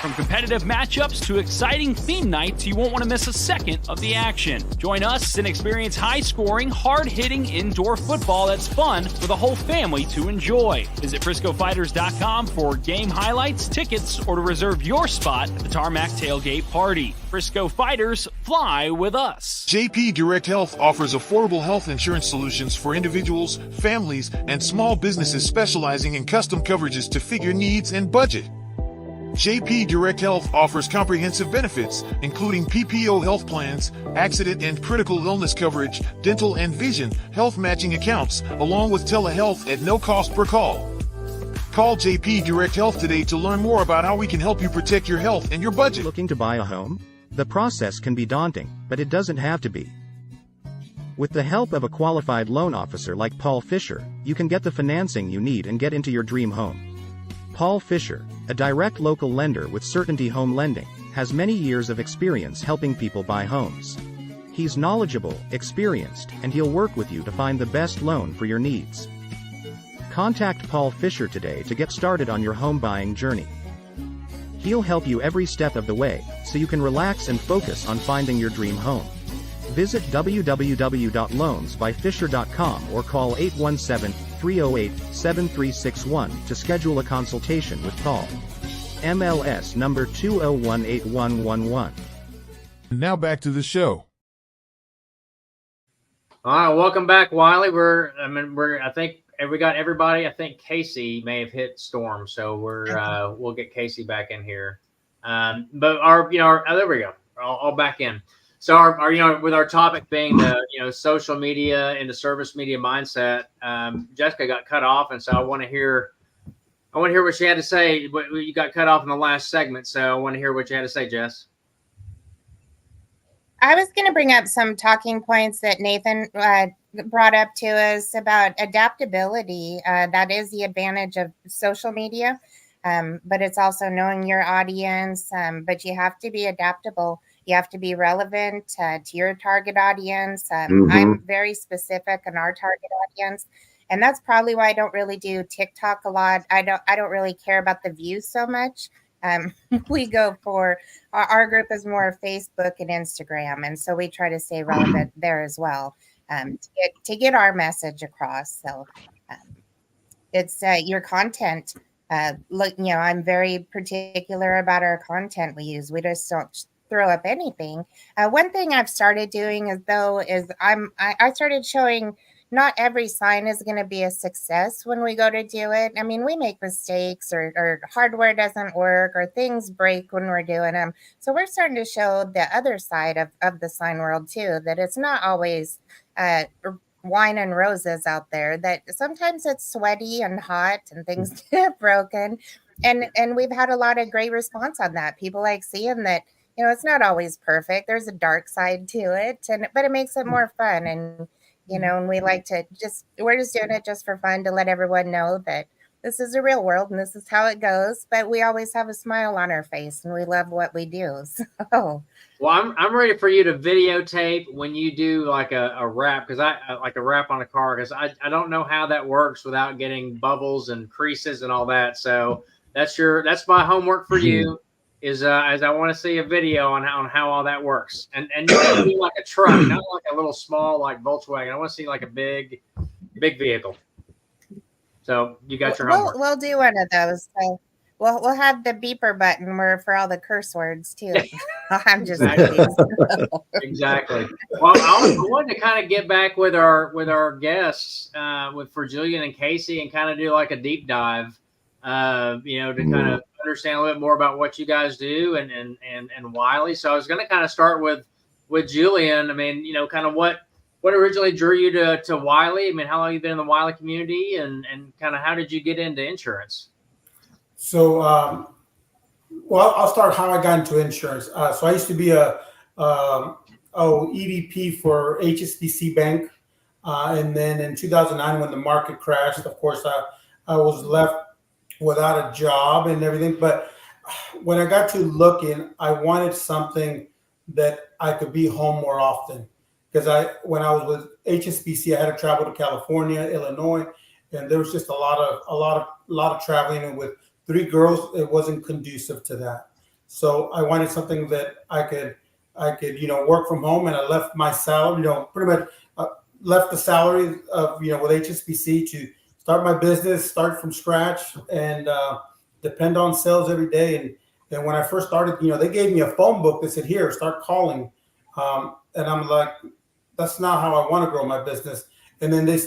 From competitive matchups to exciting theme nights, you won't want to miss a second of the action. Join us and experience high-scoring, hard-hitting indoor football that's fun for the whole family to enjoy. Visit FriscoFighters.com for game highlights, tickets, or to reserve your spot at the Tarmac Tailgate Party. Frisco Fighters, fly with us. JP Direct Health offers affordable health insurance solutions for individuals, families, and small businesses specializing in custom coverages to fit your needs and budget. JP Direct Health offers comprehensive benefits, including PPO health plans, accident and critical illness coverage, dental and vision, health matching accounts, along with telehealth at no cost per call. Call JP Direct Health today to learn more about how we can help you protect your health and your budget. Looking to buy a home? The process can be daunting, but it doesn't have to be. With the help of a qualified loan officer like Paul Fisher, you can get the financing you need and get into your dream home. Paul Fisher, a direct local lender with Certainty Home Lending, has many years of experience helping people buy homes. He's knowledgeable, experienced, and he'll work with you to find the best loan for your needs. Contact Paul Fisher today to get started on your home buying journey. He'll help you every step of the way, so you can relax and focus on finding your dream home. Visit www.loansbyfisher.com or call 817-308-7361 to schedule a consultation with Paul. MLS number 2018111. Now back to the show. All right, welcome back, Wylie. I think we got everybody. I think Casey may have hit storm, so we'll get Casey back in here. But there we go. All back in. So our with our topic being the social media and the service media mindset, Jessica got cut off, and so I want to hear what she had to say. You got cut off in the last segment, so I want to hear what you had to say, Jess. I was going to bring up some talking points that Nathan brought up to us about adaptability. That is the advantage of social media, but it's also knowing your audience. But you have to be adaptable. You have to be relevant to your target audience. I'm very specific on our target audience, and that's probably why I don't really do TikTok a lot. I don't really care about the views so much. We go for our group is more Facebook and Instagram, and so we try to stay relevant there as well to get our message across. So it's your content. I'm very particular about our content we use. We just don't throw up anything. One thing I've started doing is I started showing not every sign is going to be a success when we go to do it. I mean, we make mistakes or hardware doesn't work or things break when we're doing them. So we're starting to show the other side of the sign world too, that it's not always wine and roses out there, that sometimes it's sweaty and hot and things get broken. And we've had a lot of great response on that. People like seeing that, it's not always perfect. There's a dark side to it, but it makes it more fun. And, and we like to we're just doing it just for fun to let everyone know that this is a real world and this is how it goes. But we always have a smile on our face and we love what we do. So, well, I'm ready for you to videotape when you do like a wrap, because I like a wrap on a car, because I don't know how that works without getting bubbles and creases and all that. So that's my homework for you. Is as I want to see a video on how all that works, and you want to do like a truck, not like a little small like Volkswagen. I want to see like a big vehicle. So you got your homework. We'll do one of those. So we'll have the beeper button for all the curse words too. I'm just exactly. Well, I wanted to kind of get back with our guests, for Julian and Casey, and kind of do like a deep dive. To kind of understand a little bit more about what you guys do and Wylie. So I was going to kind of start with Julian. I mean, kind of what originally drew you to Wylie? I mean, how long have you been in the Wylie community, and kind of how did you get into insurance? So, I'll start how I got into insurance. So I used to be a EVP for HSBC Bank. And then in 2009, when the market crashed, of course, I was left without a job and everything. But when I got to looking, I wanted something that I could be home more often. Because when I was with HSBC, I had to travel to California, Illinois, and there was just a lot of traveling. And with 3 girls, it wasn't conducive to that. So I wanted something that I could work from home. And I left my salary, pretty much left the salary of with HSBC to start my business, start from scratch, and depend on sales every day. And when I first started, they gave me a phone book that said, "Here, start calling." And I'm like, that's not how I want to grow my business. And then they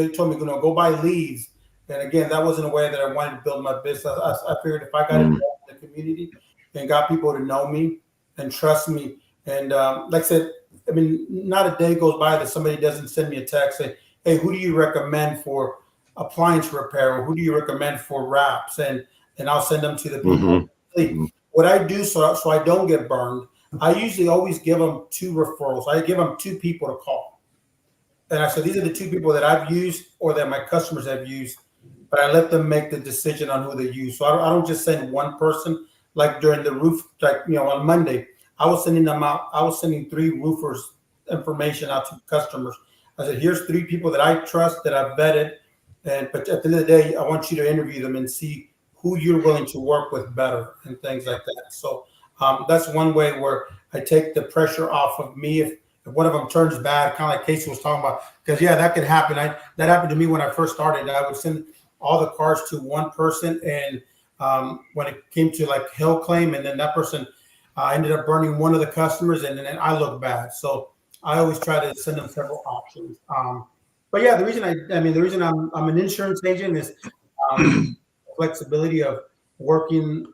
told me, go buy leads. And again, that wasn't a way that I wanted to build my business. I figured if I got involved in the community and got people to know me and trust me. And like I said, I mean, not a day goes by that somebody doesn't send me a text saying, hey, who do you recommend for appliance repair, or who do you recommend for wraps? And I'll send them to the people. What I do so I don't get burned, I usually always give them 2 referrals. I give them 2 people to call. And I said, these are the 2 people that I've used or that my customers have used, but I let them make the decision on who they use. So I don't just send one person. Like during the roof, like, on Monday, I was sending 3 roofers information out to customers. I said, here's 3 people that I trust, that I've vetted. But at the end of the day, I want you to interview them and see who you're willing to work with better and things like that. So that's one way where I take the pressure off of me. If one of them turns bad, kind of like Casey was talking about, because that could happen. That happened to me when I first started. I would send all the cars to one person, and when it came to like hail claim, and then that person ended up burning one of the customers, and then I look bad. So I always try to send them several options. But the reason I'm an insurance agent is flexibility of working.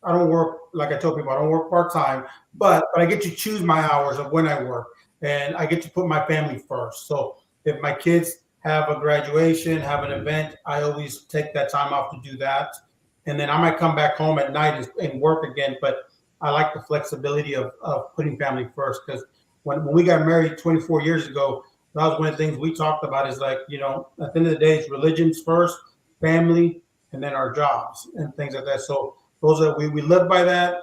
I don't work, like I told people, I don't work part-time, but I get to choose my hours of when I work, and I get to put my family first. So if my kids have a graduation, have an event, I always take that time off to do that. And then I might come back home at night and work again, but I like the flexibility of putting family first, because when we got married 24 years ago, that was one of the things we talked about is like, at the end of the day, it's religion's first, family, and then our jobs and things like that. So those are, we live by that.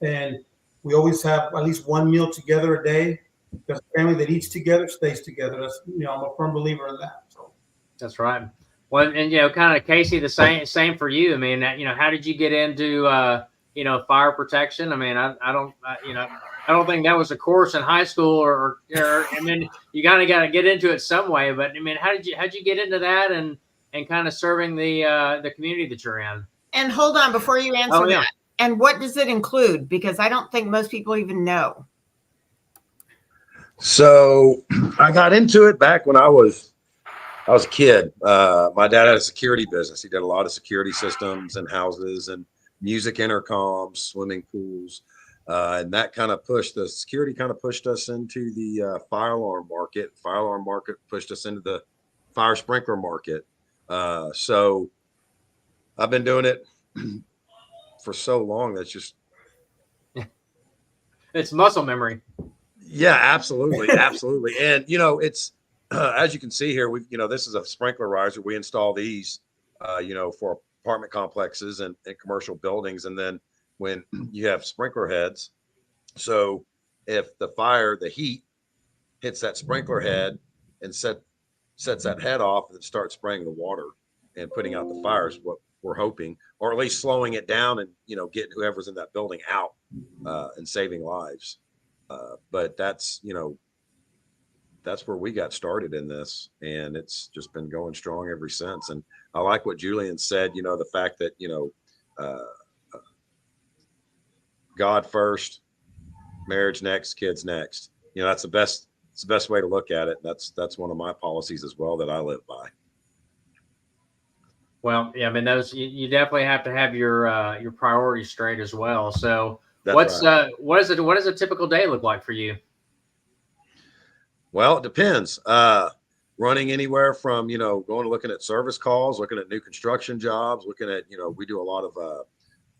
And we always have at least one meal together a day, because family that eats together stays together. That's, I'm a firm believer in that. So that's right. Well, and kind of Casey, the same for you. I mean, how did you get into fire protection? I mean, I don't think that was a course in high school, or I mean, you kind of got to get into it some way. But I mean, how'd you get into that and kind of serving the community that you're in? And hold on, before you answer that, and what does it include? Because I don't think most people even know. So I got into it back when I was a kid. My dad had a security business. He did a lot of security systems and houses and music intercoms, swimming pools. And that kind of pushed us into the fire alarm market. Fire alarm market pushed us into the fire sprinkler market. So I've been doing it for so long. That's just, it's muscle memory. Yeah, absolutely. Absolutely. And, it's, as you can see here, this is a sprinkler riser. We install these, for apartment complexes and commercial buildings. And then when you have sprinkler heads, so if the heat hits that sprinkler head and sets that head off, and it starts spraying the water and putting out the fires, what we're hoping, or at least slowing it down and, getting whoever's in that building out and saving lives. But that's where we got started in this, and it's just been going strong ever since. And I like what Julian said, the fact that, God first, marriage next, kids next. That's the best way to look at it. That's one of my policies as well that I live by. Well, yeah, I mean, those you definitely have to have your priorities straight as well. So That's right. What does a typical day look like for you? Well, it depends. Running anywhere from, going to looking at service calls, looking at new construction jobs, looking at, we do a lot of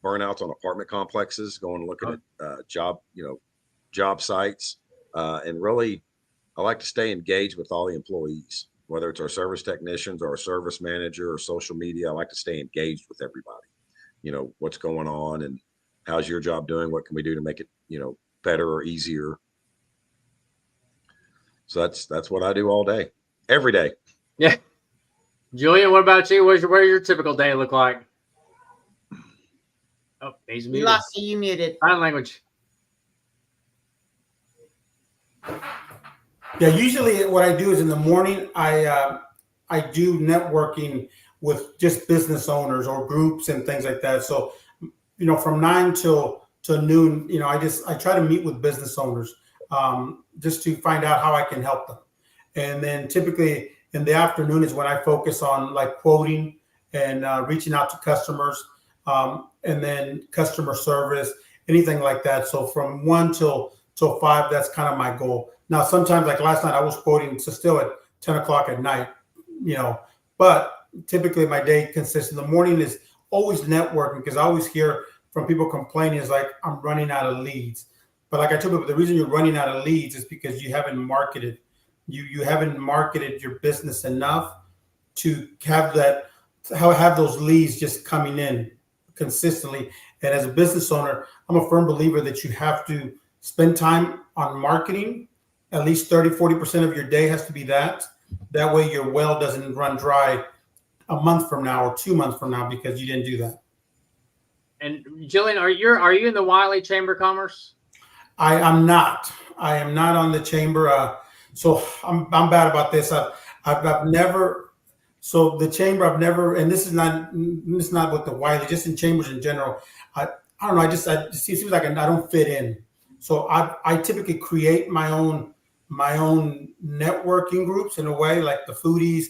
burnouts on apartment complexes, going and looking at job sites. And really, I like to stay engaged with all the employees, whether it's our service technicians or our service manager or social media. I like to stay engaged with everybody, what's going on and how's your job doing? What can we do to make it, better or easier? So that's what I do all day, every day. Yeah. Julian, what about you? What does your typical day look like? Oh, he's muted. Lost you muted. Sign language. Yeah, usually what I do is in the morning, I do networking with just business owners or groups and things like that. So, from 9 till noon, I try to meet with business owners just to find out how I can help them. And then typically in the afternoon is when I focus on like quoting and reaching out to customers. and then customer service, anything like that. So from 1 till 5, that's kind of my goal. Now, sometimes like last night, I was quoting to still at 10 o'clock at night, but typically my day consists in the morning is always networking, because I always hear from people complaining is like, I'm running out of leads. But like I told people, the reason you're running out of leads is because you haven't marketed. You haven't marketed your business enough to have those leads just coming in consistently. And as a business owner, I'm a firm believer that you have to spend time on marketing. At least 30-40% of your day has to be that. That way your well doesn't run dry a month from now or 2 months from now because you didn't do that. And Jillian, are you in the Wylie Chamber of Commerce? I am not. I am not on the chamber. So I'm bad about this. I've never. So the chamber, I've never, and this is not with the Wylie, just in chambers in general. I don't know. It seems like I don't fit in. So I typically create my own networking groups in a way, like the foodies.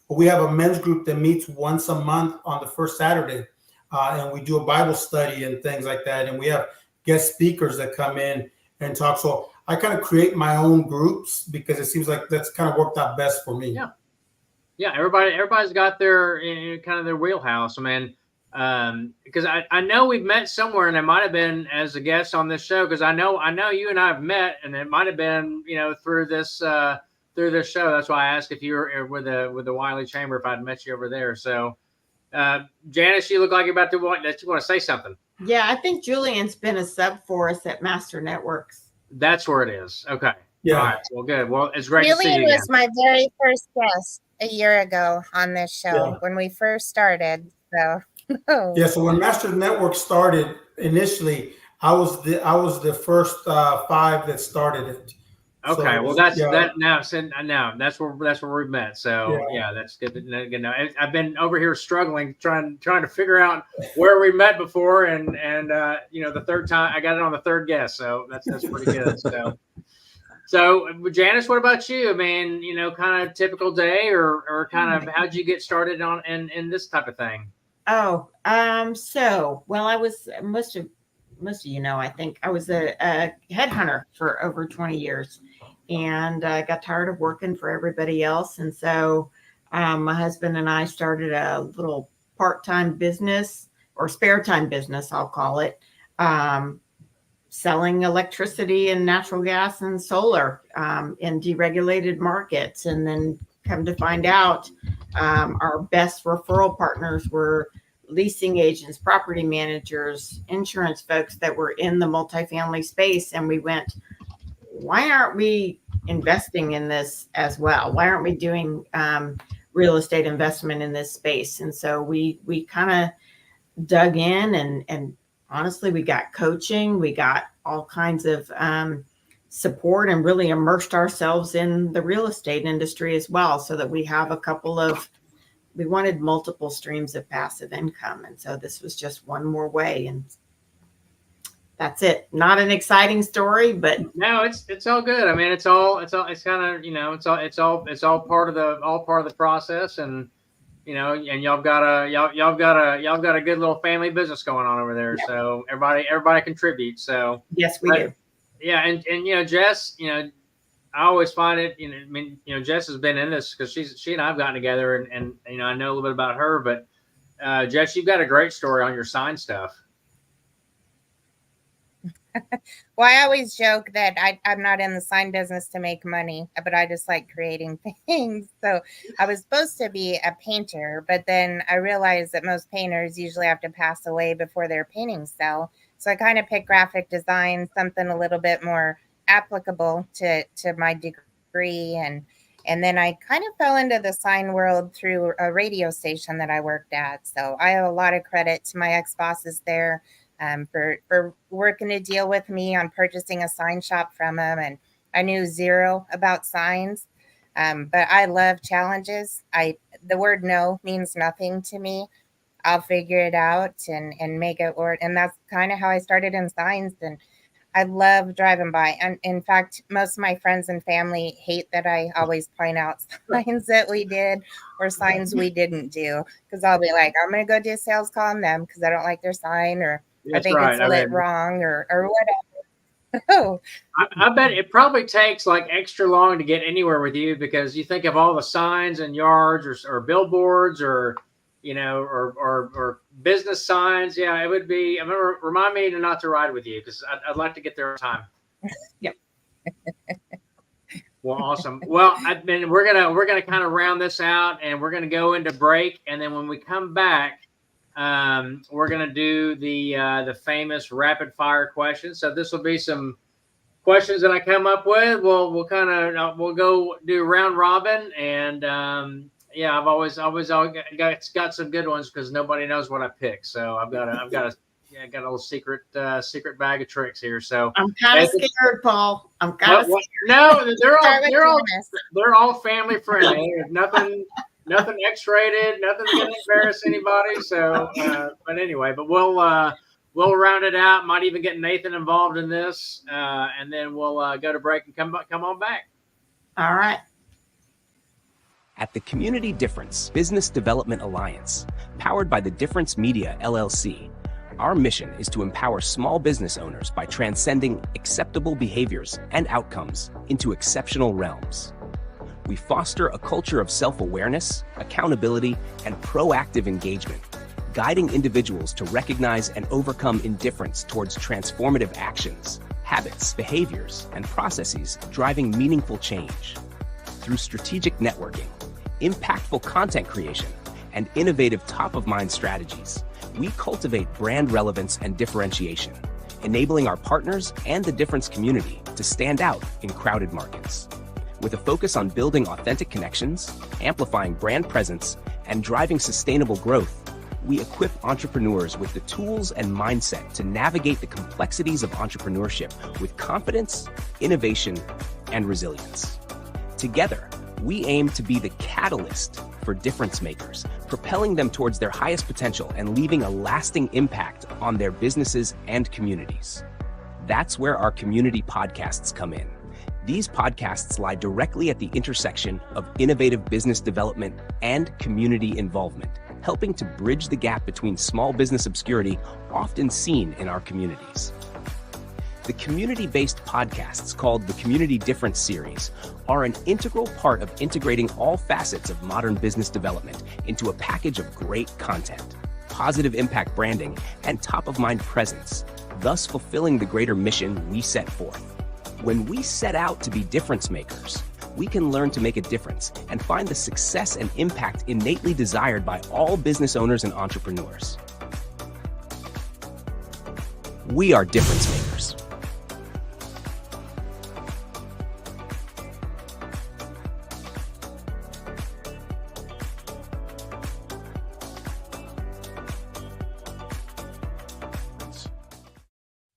We have a men's group that meets once a month on the first Saturday, and we do a Bible study and things like that. And we have guest speakers that come in and talk. So I kind of create my own groups because it seems like that's kind of worked out best for me. Yeah. Yeah. Everybody's got their kind of their wheelhouse. I mean, because I know we've met somewhere, and it might have been as a guest on this show. Because I know you and I have met, and it might have been, through this show. That's why I asked if you were with the Wylie Chamber, if I'd met you over there. So, Janice, you look like you're about to want to say something. Yeah, I think Julian's been a sub for us at Master Networks. That's where it is. Okay. Yeah. All right. Well, good. Well, it's great to see you Julian again. was my very first guest a year ago on this show when we first started. So yeah. So when Master Network started initially, I was the first 5 that started it. Okay, well that's where we've met. So yeah, that's good to know. I've been over here struggling, trying to figure out where we met before, and the third time I got it on the third guess, so that's pretty good. So Janice, what about you? I mean, kind of typical day, or kind of how'd you get started on in this type of thing? Oh, so I was most of I think I was a headhunter for over 20 years. And I got tired of working for everybody else. And so my husband and I started a little part-time business, or spare time business, I'll call it, selling electricity and natural gas and solar in deregulated markets. And then come to find out, our best referral partners were leasing agents, property managers, insurance folks that were in the multifamily space. And we went, why aren't we investing in this as well? Why aren't we doing real estate investment in this space? And so we kind of dug in, and honestly, we got coaching, we got all kinds of support, and really immersed ourselves in the real estate industry as well, so that we have we wanted multiple streams of passive income. And so this was just one more way. And that's it. Not an exciting story, but no, it's all good. I mean, it's kind of, it's all part of the process, and and y'all got a good little family business going on over there. Yeah. So everybody contributes. So yes, we do. Yeah, and Jess, I always find it. Jess has been in this because she and I've gotten together, and I know a little bit about her. But Jess, you've got a great story on your sign stuff. Well, I always joke that I'm not in the sign business to make money, but I just like creating things. So I was supposed to be a painter, but then I realized that most painters usually have to pass away before their paintings sell. So I kind of picked graphic design, something a little bit more applicable to my degree. And then I kind of fell into the sign world through a radio station that I worked at. So I have a lot of credit to my ex-bosses there. For working a deal with me on purchasing a sign shop from them. And I knew zero about signs, but I love challenges. The word no means nothing to me. I'll figure it out and make it work. And that's kind of how I started in signs. And I love driving by. And in fact, most of my friends and family hate that I always point out signs that we did or signs we didn't do. Because I'll be like, I'm going to go do a sales call on them because I don't like their sign, or I think it's lit wrong, or whatever. Oh, I bet it probably takes like extra long to get anywhere with you, because you think of all the signs and yards or billboards or, you know, or business signs. Yeah, it would be. I remember, remind me to not to ride with you, because I'd like to get there on time. Yep. Well, awesome. Well, we're gonna kind of round this out, and we're gonna go into break, and then when we come back, we're gonna do the famous rapid fire questions. So this will be some questions that I come up with. We'll kind of we'll go do round robin, and yeah, I've always got some good ones because nobody knows what I pick. So I've got a little secret bag of tricks here. So I'm kind of scared, Paul. I'm kind of scared. No, they're all family friendly. There's nothing X-rated, nothing gonna embarrass anybody. So, but anyway, but we'll round it out. Might even get Nathan involved in this, and then we'll go to break and come on back. All right. At the Community Difference Business Development Alliance, powered by the Difference Media LLC, our mission is to empower small business owners by transcending acceptable behaviors and outcomes into exceptional realms. We foster a culture of self-awareness, accountability, and proactive engagement, guiding individuals to recognize and overcome indifference towards transformative actions, habits, behaviors, and processes driving meaningful change. Through strategic networking, impactful content creation, and innovative top-of-mind strategies, we cultivate brand relevance and differentiation, enabling our partners and the Difference community to stand out in crowded markets. With a focus on building authentic connections, amplifying brand presence, and driving sustainable growth, we equip entrepreneurs with the tools and mindset to navigate the complexities of entrepreneurship with confidence, innovation, and resilience. Together, we aim to be the catalyst for difference makers, propelling them towards their highest potential and leaving a lasting impact on their businesses and communities. That's where our community podcasts come in. These podcasts lie directly at the intersection of innovative business development and community involvement, helping to bridge the gap between small business obscurity often seen in our communities. The community-based podcasts called the Community Difference Series are an integral part of integrating all facets of modern business development into a package of great content, positive impact branding, and top-of-mind presence, thus fulfilling the greater mission we set forth. When we set out to be difference makers, we can learn to make a difference and find the success and impact innately desired by all business owners and entrepreneurs. We are difference makers.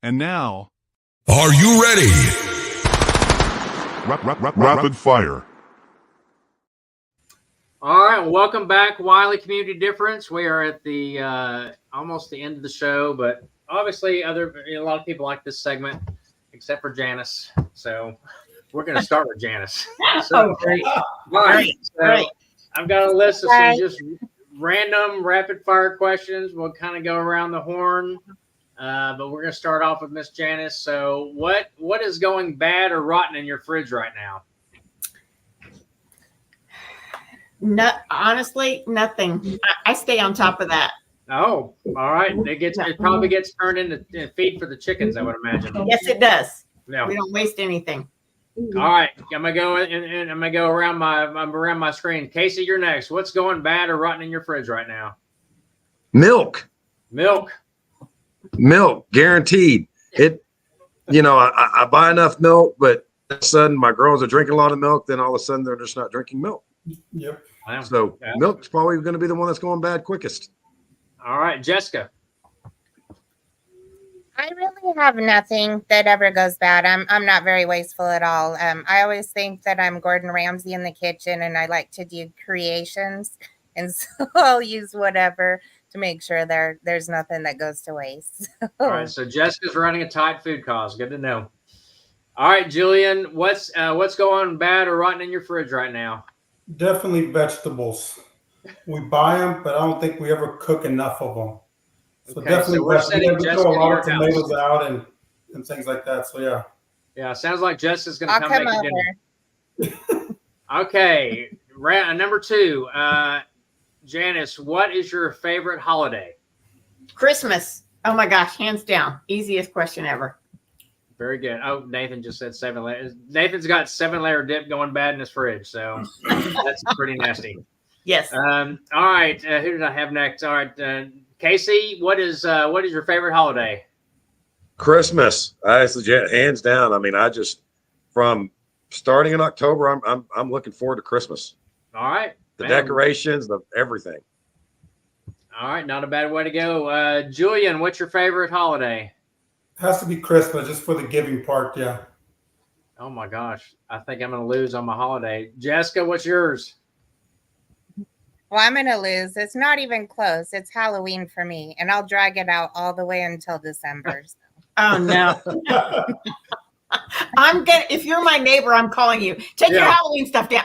And now, are you ready? Rapid fire. All right, well, welcome back, Wylie Community Difference. We are at the almost the end of the show, but obviously a lot of people like this segment, except for Janice. So we're going to start with Janice. So, great. All right, so I've got a list of some just random rapid fire questions. We'll kind of go around the horn. But we're going to start off with Miss Janice. So what is going bad or rotten in your fridge right now? No, honestly, nothing. I stay on top of that. Oh, all right. It probably gets turned into feed for the chickens, I would imagine. Yes, it does. Yeah. We don't waste anything. All right. I'm gonna go and I'm gonna go around my screen. Casey, you're next. What's going bad or rotten in your fridge right now? Milk, guaranteed. I buy enough milk, but all of a sudden my girls are drinking a lot of milk. Then all of a sudden they're just not drinking milk. Yep. So milk's probably going to be the one that's going bad quickest. All right, Jessica. I really have nothing that ever goes bad. I'm not very wasteful at all. I always think that I'm Gordon Ramsay in the kitchen, and I like to do creations, and so I'll use whatever to make sure there's nothing that goes to waste. All right, so Jessica's running a tight food cost. Good to know. All right, Julian, what's going bad or rotten in your fridge right now? Definitely vegetables. We buy them, but I don't think we ever cook enough of them. So Okay, definitely so we're sending we Jessica throw a to lot your of tomatoes house. out and things like that. So yeah. Yeah, sounds like Jessica's going to I'll come come make over. dinner. Okay, number 2, Janice, what is your favorite holiday? Christmas. Oh my gosh, hands down. Easiest question ever. Very good. Oh, Nathan just said 7 layers. Nathan's got 7-layer dip going bad in his fridge, so that's pretty nasty. Yes. All right, who did I have next? All right, Casey, what is your favorite holiday? Christmas. That's legit, hands down. I mean, from starting in October, I'm looking forward to Christmas. All right, the decorations, everything. All right, not a bad way to go. Julian, what's your favorite holiday? Has to be Christmas, just for the giving part. Yeah. Oh my gosh, I think I'm going to lose on my holiday. Jessica, what's yours? Well, I'm going to lose. It's not even close. It's Halloween for me, and I'll drag it out all the way until December. So. Oh no. If you're my neighbor, I'm calling you. Take your Halloween stuff down.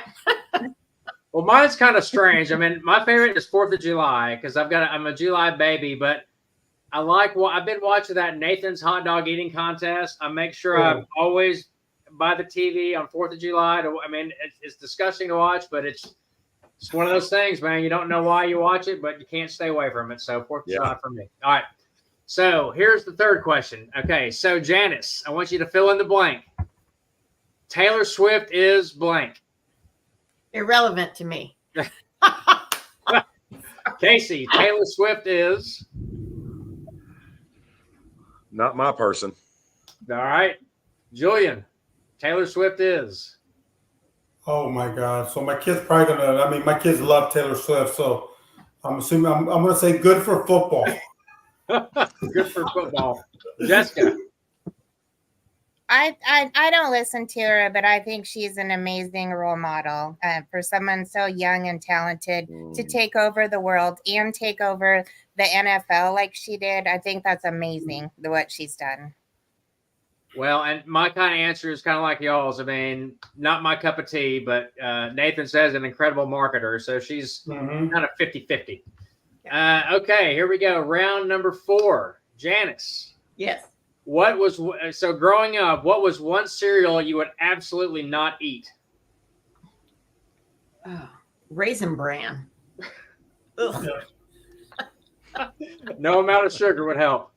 Well, mine's kind of strange. I mean, my favorite is 4th of July because I'm a July baby, but I've been watching that Nathan's hot dog eating contest. I make sure I'm always by the TV on 4th of July. I mean, it's disgusting to watch, but it's one of those things, man. You don't know why you watch it, but you can't stay away from it. So 4th of July for me. All right. So here's the third question. Okay. So Janice, I want you to fill in the blank. Taylor Swift is blank. Irrelevant to me. Casey, Taylor Swift is not my person. All right. Julian, Taylor Swift is. Oh my God. So my kids probably my kids love Taylor Swift. So I'm assuming I'm going to say good for football. Good for football. Jessica. I don't listen to her, but I think she's an amazing role model for someone so young and talented to take over the world and take over the NFL like she did. I think that's amazing, what she's done. Well, and my kind of answer is kind of like y'all's. I mean, not my cup of tea, but Nathan says an incredible marketer. So she's kind of 50-50. Okay, here we go. Round number 4. Janice. Yes. So growing up, what was one cereal you would absolutely not eat? Raisin Bran. No amount of sugar would help.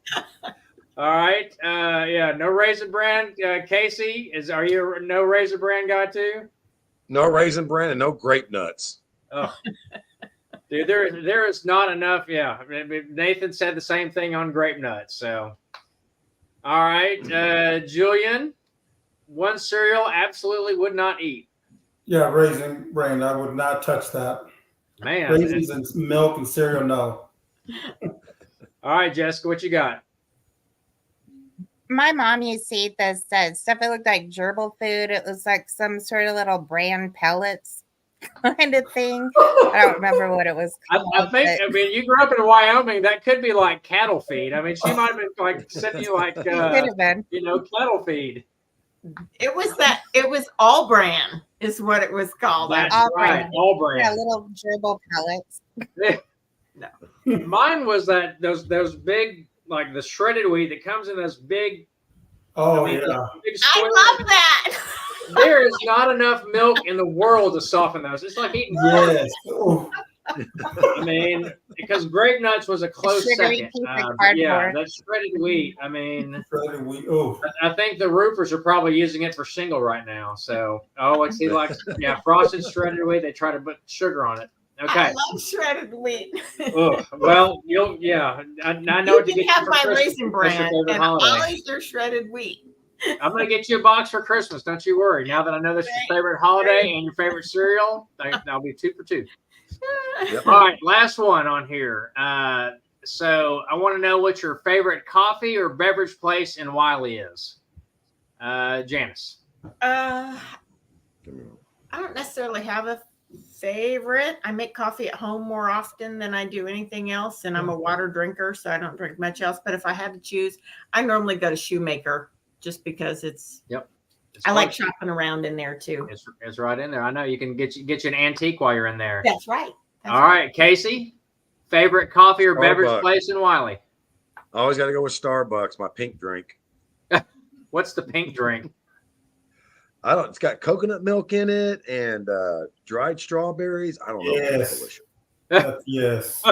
All right. No Raisin Bran. Casey, are you a no Raisin Bran guy too? No Raisin Bran and no grape nuts. Oh. Dude, there is not enough. Yeah. Nathan said the same thing on grape nuts. So, all right. Julian, one cereal absolutely would not eat. Yeah, Raisin Bran. I would not touch that. Man. Raisins and milk and cereal, no. All right, Jessica, what you got? My mom used to eat this stuff. It looked like gerbil food. It was like some sort of little bran pellets kind of thing. I don't remember what it was called. I mean, you grew up in Wyoming. That could be like cattle feed. I mean, she might have been like sending you like, could have been. Cattle feed. It was all bran is what it was called. That's right. All bran. Yeah, little gerbil pellets. No. Mine was those big, like the shredded wheat that comes in this big. Oh, big I love that. There is not enough milk in the world to soften those. It's like eating. Yes. I mean, because grape nuts was a close second. Yeah, that's shredded wheat. I mean, shredded wheat. Oh, I think the roofers are probably using it for shingle right now. So, let's see, frosted shredded wheat. They try to put sugar on it. Okay. I love shredded wheat. Well, I know what to get you have for my Christmas. Raisin Bran and always their shredded wheat. I'm going to get you a box for Christmas. Don't you worry. Now that I know that's your favorite holiday and your favorite cereal, I'll be 2 for 2. Yep. All right, last one on here. So I want to know what your favorite coffee or beverage place in Wylie is. Janice. I don't necessarily have a favorite. I make coffee at home more often than I do anything else, and I'm a water drinker, so I don't drink much else. But if I had to choose, I normally go to Shoemaker just because it's. Yep. I like shopping around in there too. It's right in there. I know you can get you an antique while you're in there. That's right. All right, Casey, favorite coffee or beverage place in Wylie? I always got to go with Starbucks. My pink drink. What's the pink drink? I don't. It's got coconut milk in it and dried strawberries. I don't know. Yes. Yes.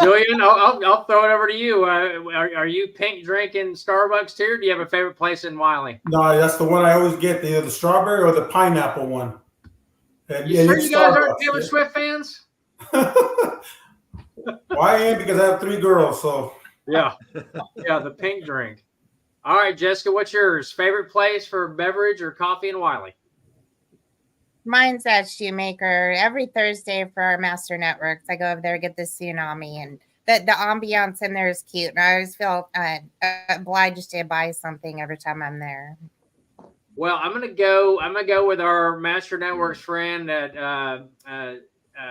Julian, I'll throw it over to you. Are you pink drinking Starbucks too? Or do you have a favorite place in Wylie? No, that's the one I always get, either the strawberry or the pineapple one. And, you sure you guys aren't Taylor Swift fans? Well, I am, because I have 3 girls. So yeah, the pink drink. All right, Jessica, what's yours? Favorite place for beverage or coffee in Wylie? Mine's at Shoemaker. Every Thursday for our master networks, I go over there, get the tsunami, and the ambiance in there is cute. And I always feel obliged to buy something every time I'm there. Well, I'm gonna go with our master networks friend at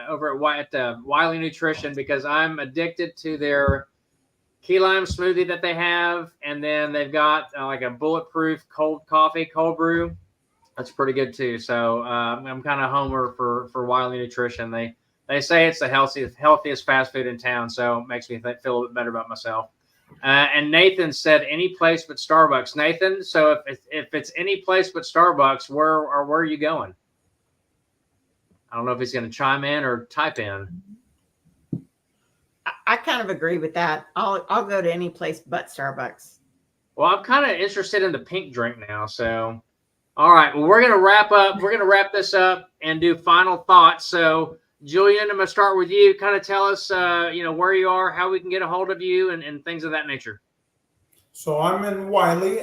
over at Wylie Nutrition, because I'm addicted to their key lime smoothie that they have, and then they've got like a bulletproof cold coffee, cold brew. That's pretty good too. So I'm kind of homer for Wylie Nutrition. They say it's the healthiest fast food in town, so it makes me feel a little bit better about myself. And Nathan said any place but Starbucks. Nathan, so if it's any place but Starbucks, where are you going? I don't know if he's going to chime in or type in. I kind of agree with that. I'll go to any place but Starbucks. Well, I'm kind of interested in the pink drink now. So, all right. Well, we're going to wrap up. We're going to wrap this up and do final thoughts. So, Julian, I'm going to start with you. Kind of tell us, where you are, how we can get a hold of you, and things of that nature. So I'm in Wylie.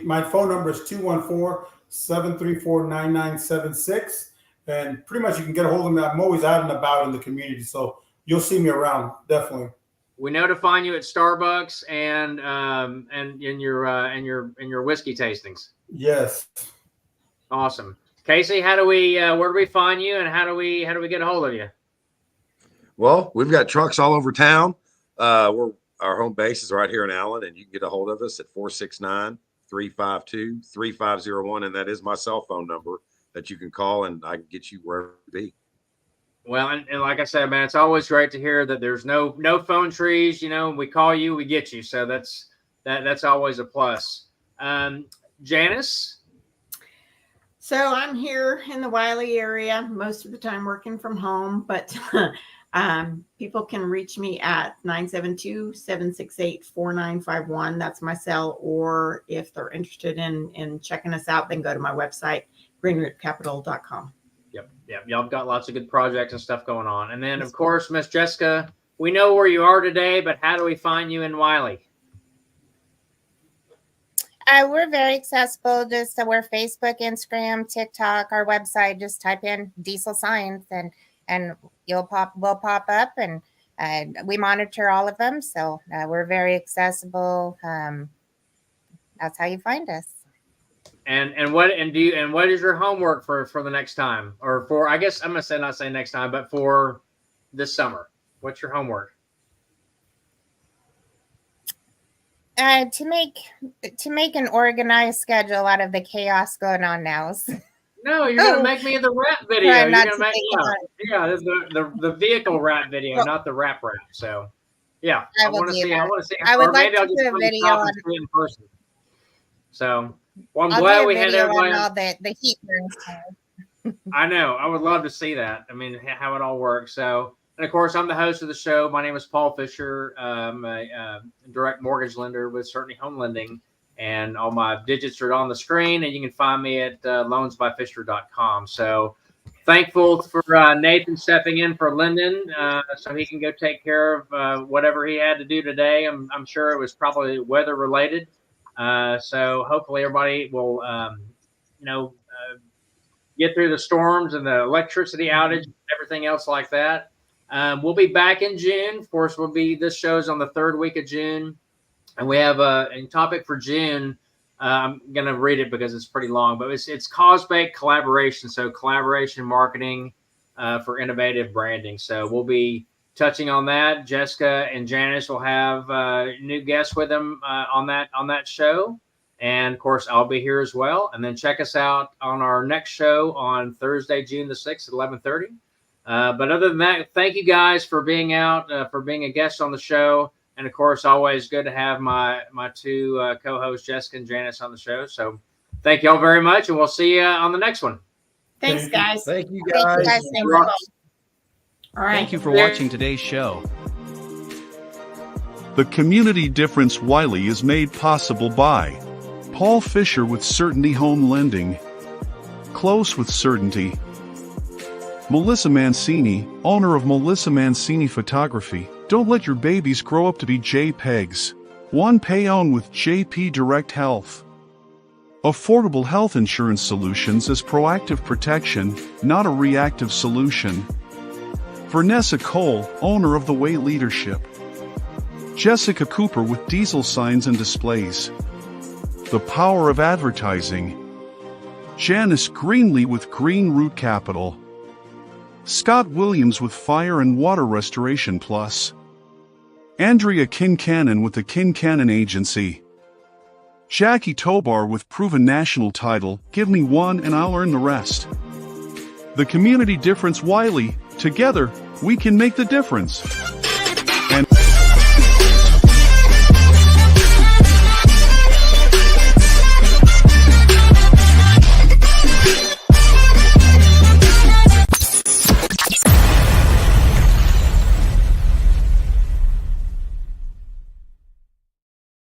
My phone number is 214-734-9976. And pretty much you can get a hold of me. I'm always out and about in the community, so you'll see me around, definitely. We know to find you at Starbucks and in your whiskey tastings. Yes. Awesome. Casey, where do we find you, and how do we get a hold of you? Well, we've got trucks all over town. Our home base is right here in Allen, and you can get a hold of us at 469-352-3501, and that is my cell phone number that you can call, and I can get you wherever you be. Well, and like I said, man, it's always great to hear that there's no phone trees. We call you, we get you. So that's always a plus. Janice? So I'm here in the Wylie area most of the time working from home, but people can reach me at 972-768-4951. That's my cell. Or if they're interested in checking us out, then go to my website, greenrootcapital.com. Yep. Y'all have got lots of good projects and stuff going on. And then, of course, Miss Jessica, we know where you are today, but how do we find you in Wylie? We're very accessible. We're Facebook, Instagram, TikTok, our website. Just type in Diesel Signs and we'll pop up, and we monitor all of them. So we're very accessible. That's how you find us. And what is your homework for the next time, or for, I guess I'm gonna say, not say next time, but for this summer? What's your homework? To make an organized schedule out of the chaos going on now. No, you're gonna make me the rap video. You're gonna make the vehicle rap video, not the rap. So yeah, I want to see. I would like to do a video on in person. So, well, I'm glad we had everybody on all the heat burns. I know. I would love to see that. I mean, how it all works. So, and of course, I'm the host of the show. My name is Paul Fisher. I'm a direct mortgage lender with Certainty Home Lending, and all my digits are on the screen, and you can find me at loansbyfisher.com. So thankful for Nathan stepping in for Lyndon so he can go take care of whatever he had to do today. I'm sure it was probably weather related. So hopefully everybody will, get through the storms and the electricity outage and everything else like that. We'll be back in June. Of course, this show's on the 3rd week of June. And we have a topic for June. I'm going to read it because it's pretty long, but it's cause-based collaboration. So collaboration, marketing, for innovative branding. So we'll be touching on that. Jessica and Janice will have new guests with them on that show. And of course, I'll be here as well. And then check us out on our next show on Thursday, June the 6th at 11:30. But other than that, thank you guys for being out, for being a guest on the show. And of course, always good to have my two co-hosts, Jessica and Janice, on the show. So thank you all very much. And we'll see you on the next one. Thanks, guys. Thank you, guys. Thank you, guys. All right. Thank you for watching today's show. The Community Difference Wylie is made possible by Paul Fisher with Certainty Home Lending, Close with Certainty, Melissa Mancini, owner of Melissa Mancini Photography. Don't let your babies grow up to be JPEGs. One Pay On with JP Direct Health. Affordable health insurance solutions is proactive protection, not a reactive solution. Vanessa Cole, owner of The Way Leadership. Jessica Cooper with Diesel Signs and Displays. The Power of Advertising. Janice Greenlee with Green Root Capital. Scott Williams with Fire and Water Restoration Plus. Andrea Kincannon with the Kincannon Agency. Jackie Tobar with Proven National Title, Give Me One and I'll Earn the Rest. The Community Difference Wylie, together, we can make the difference.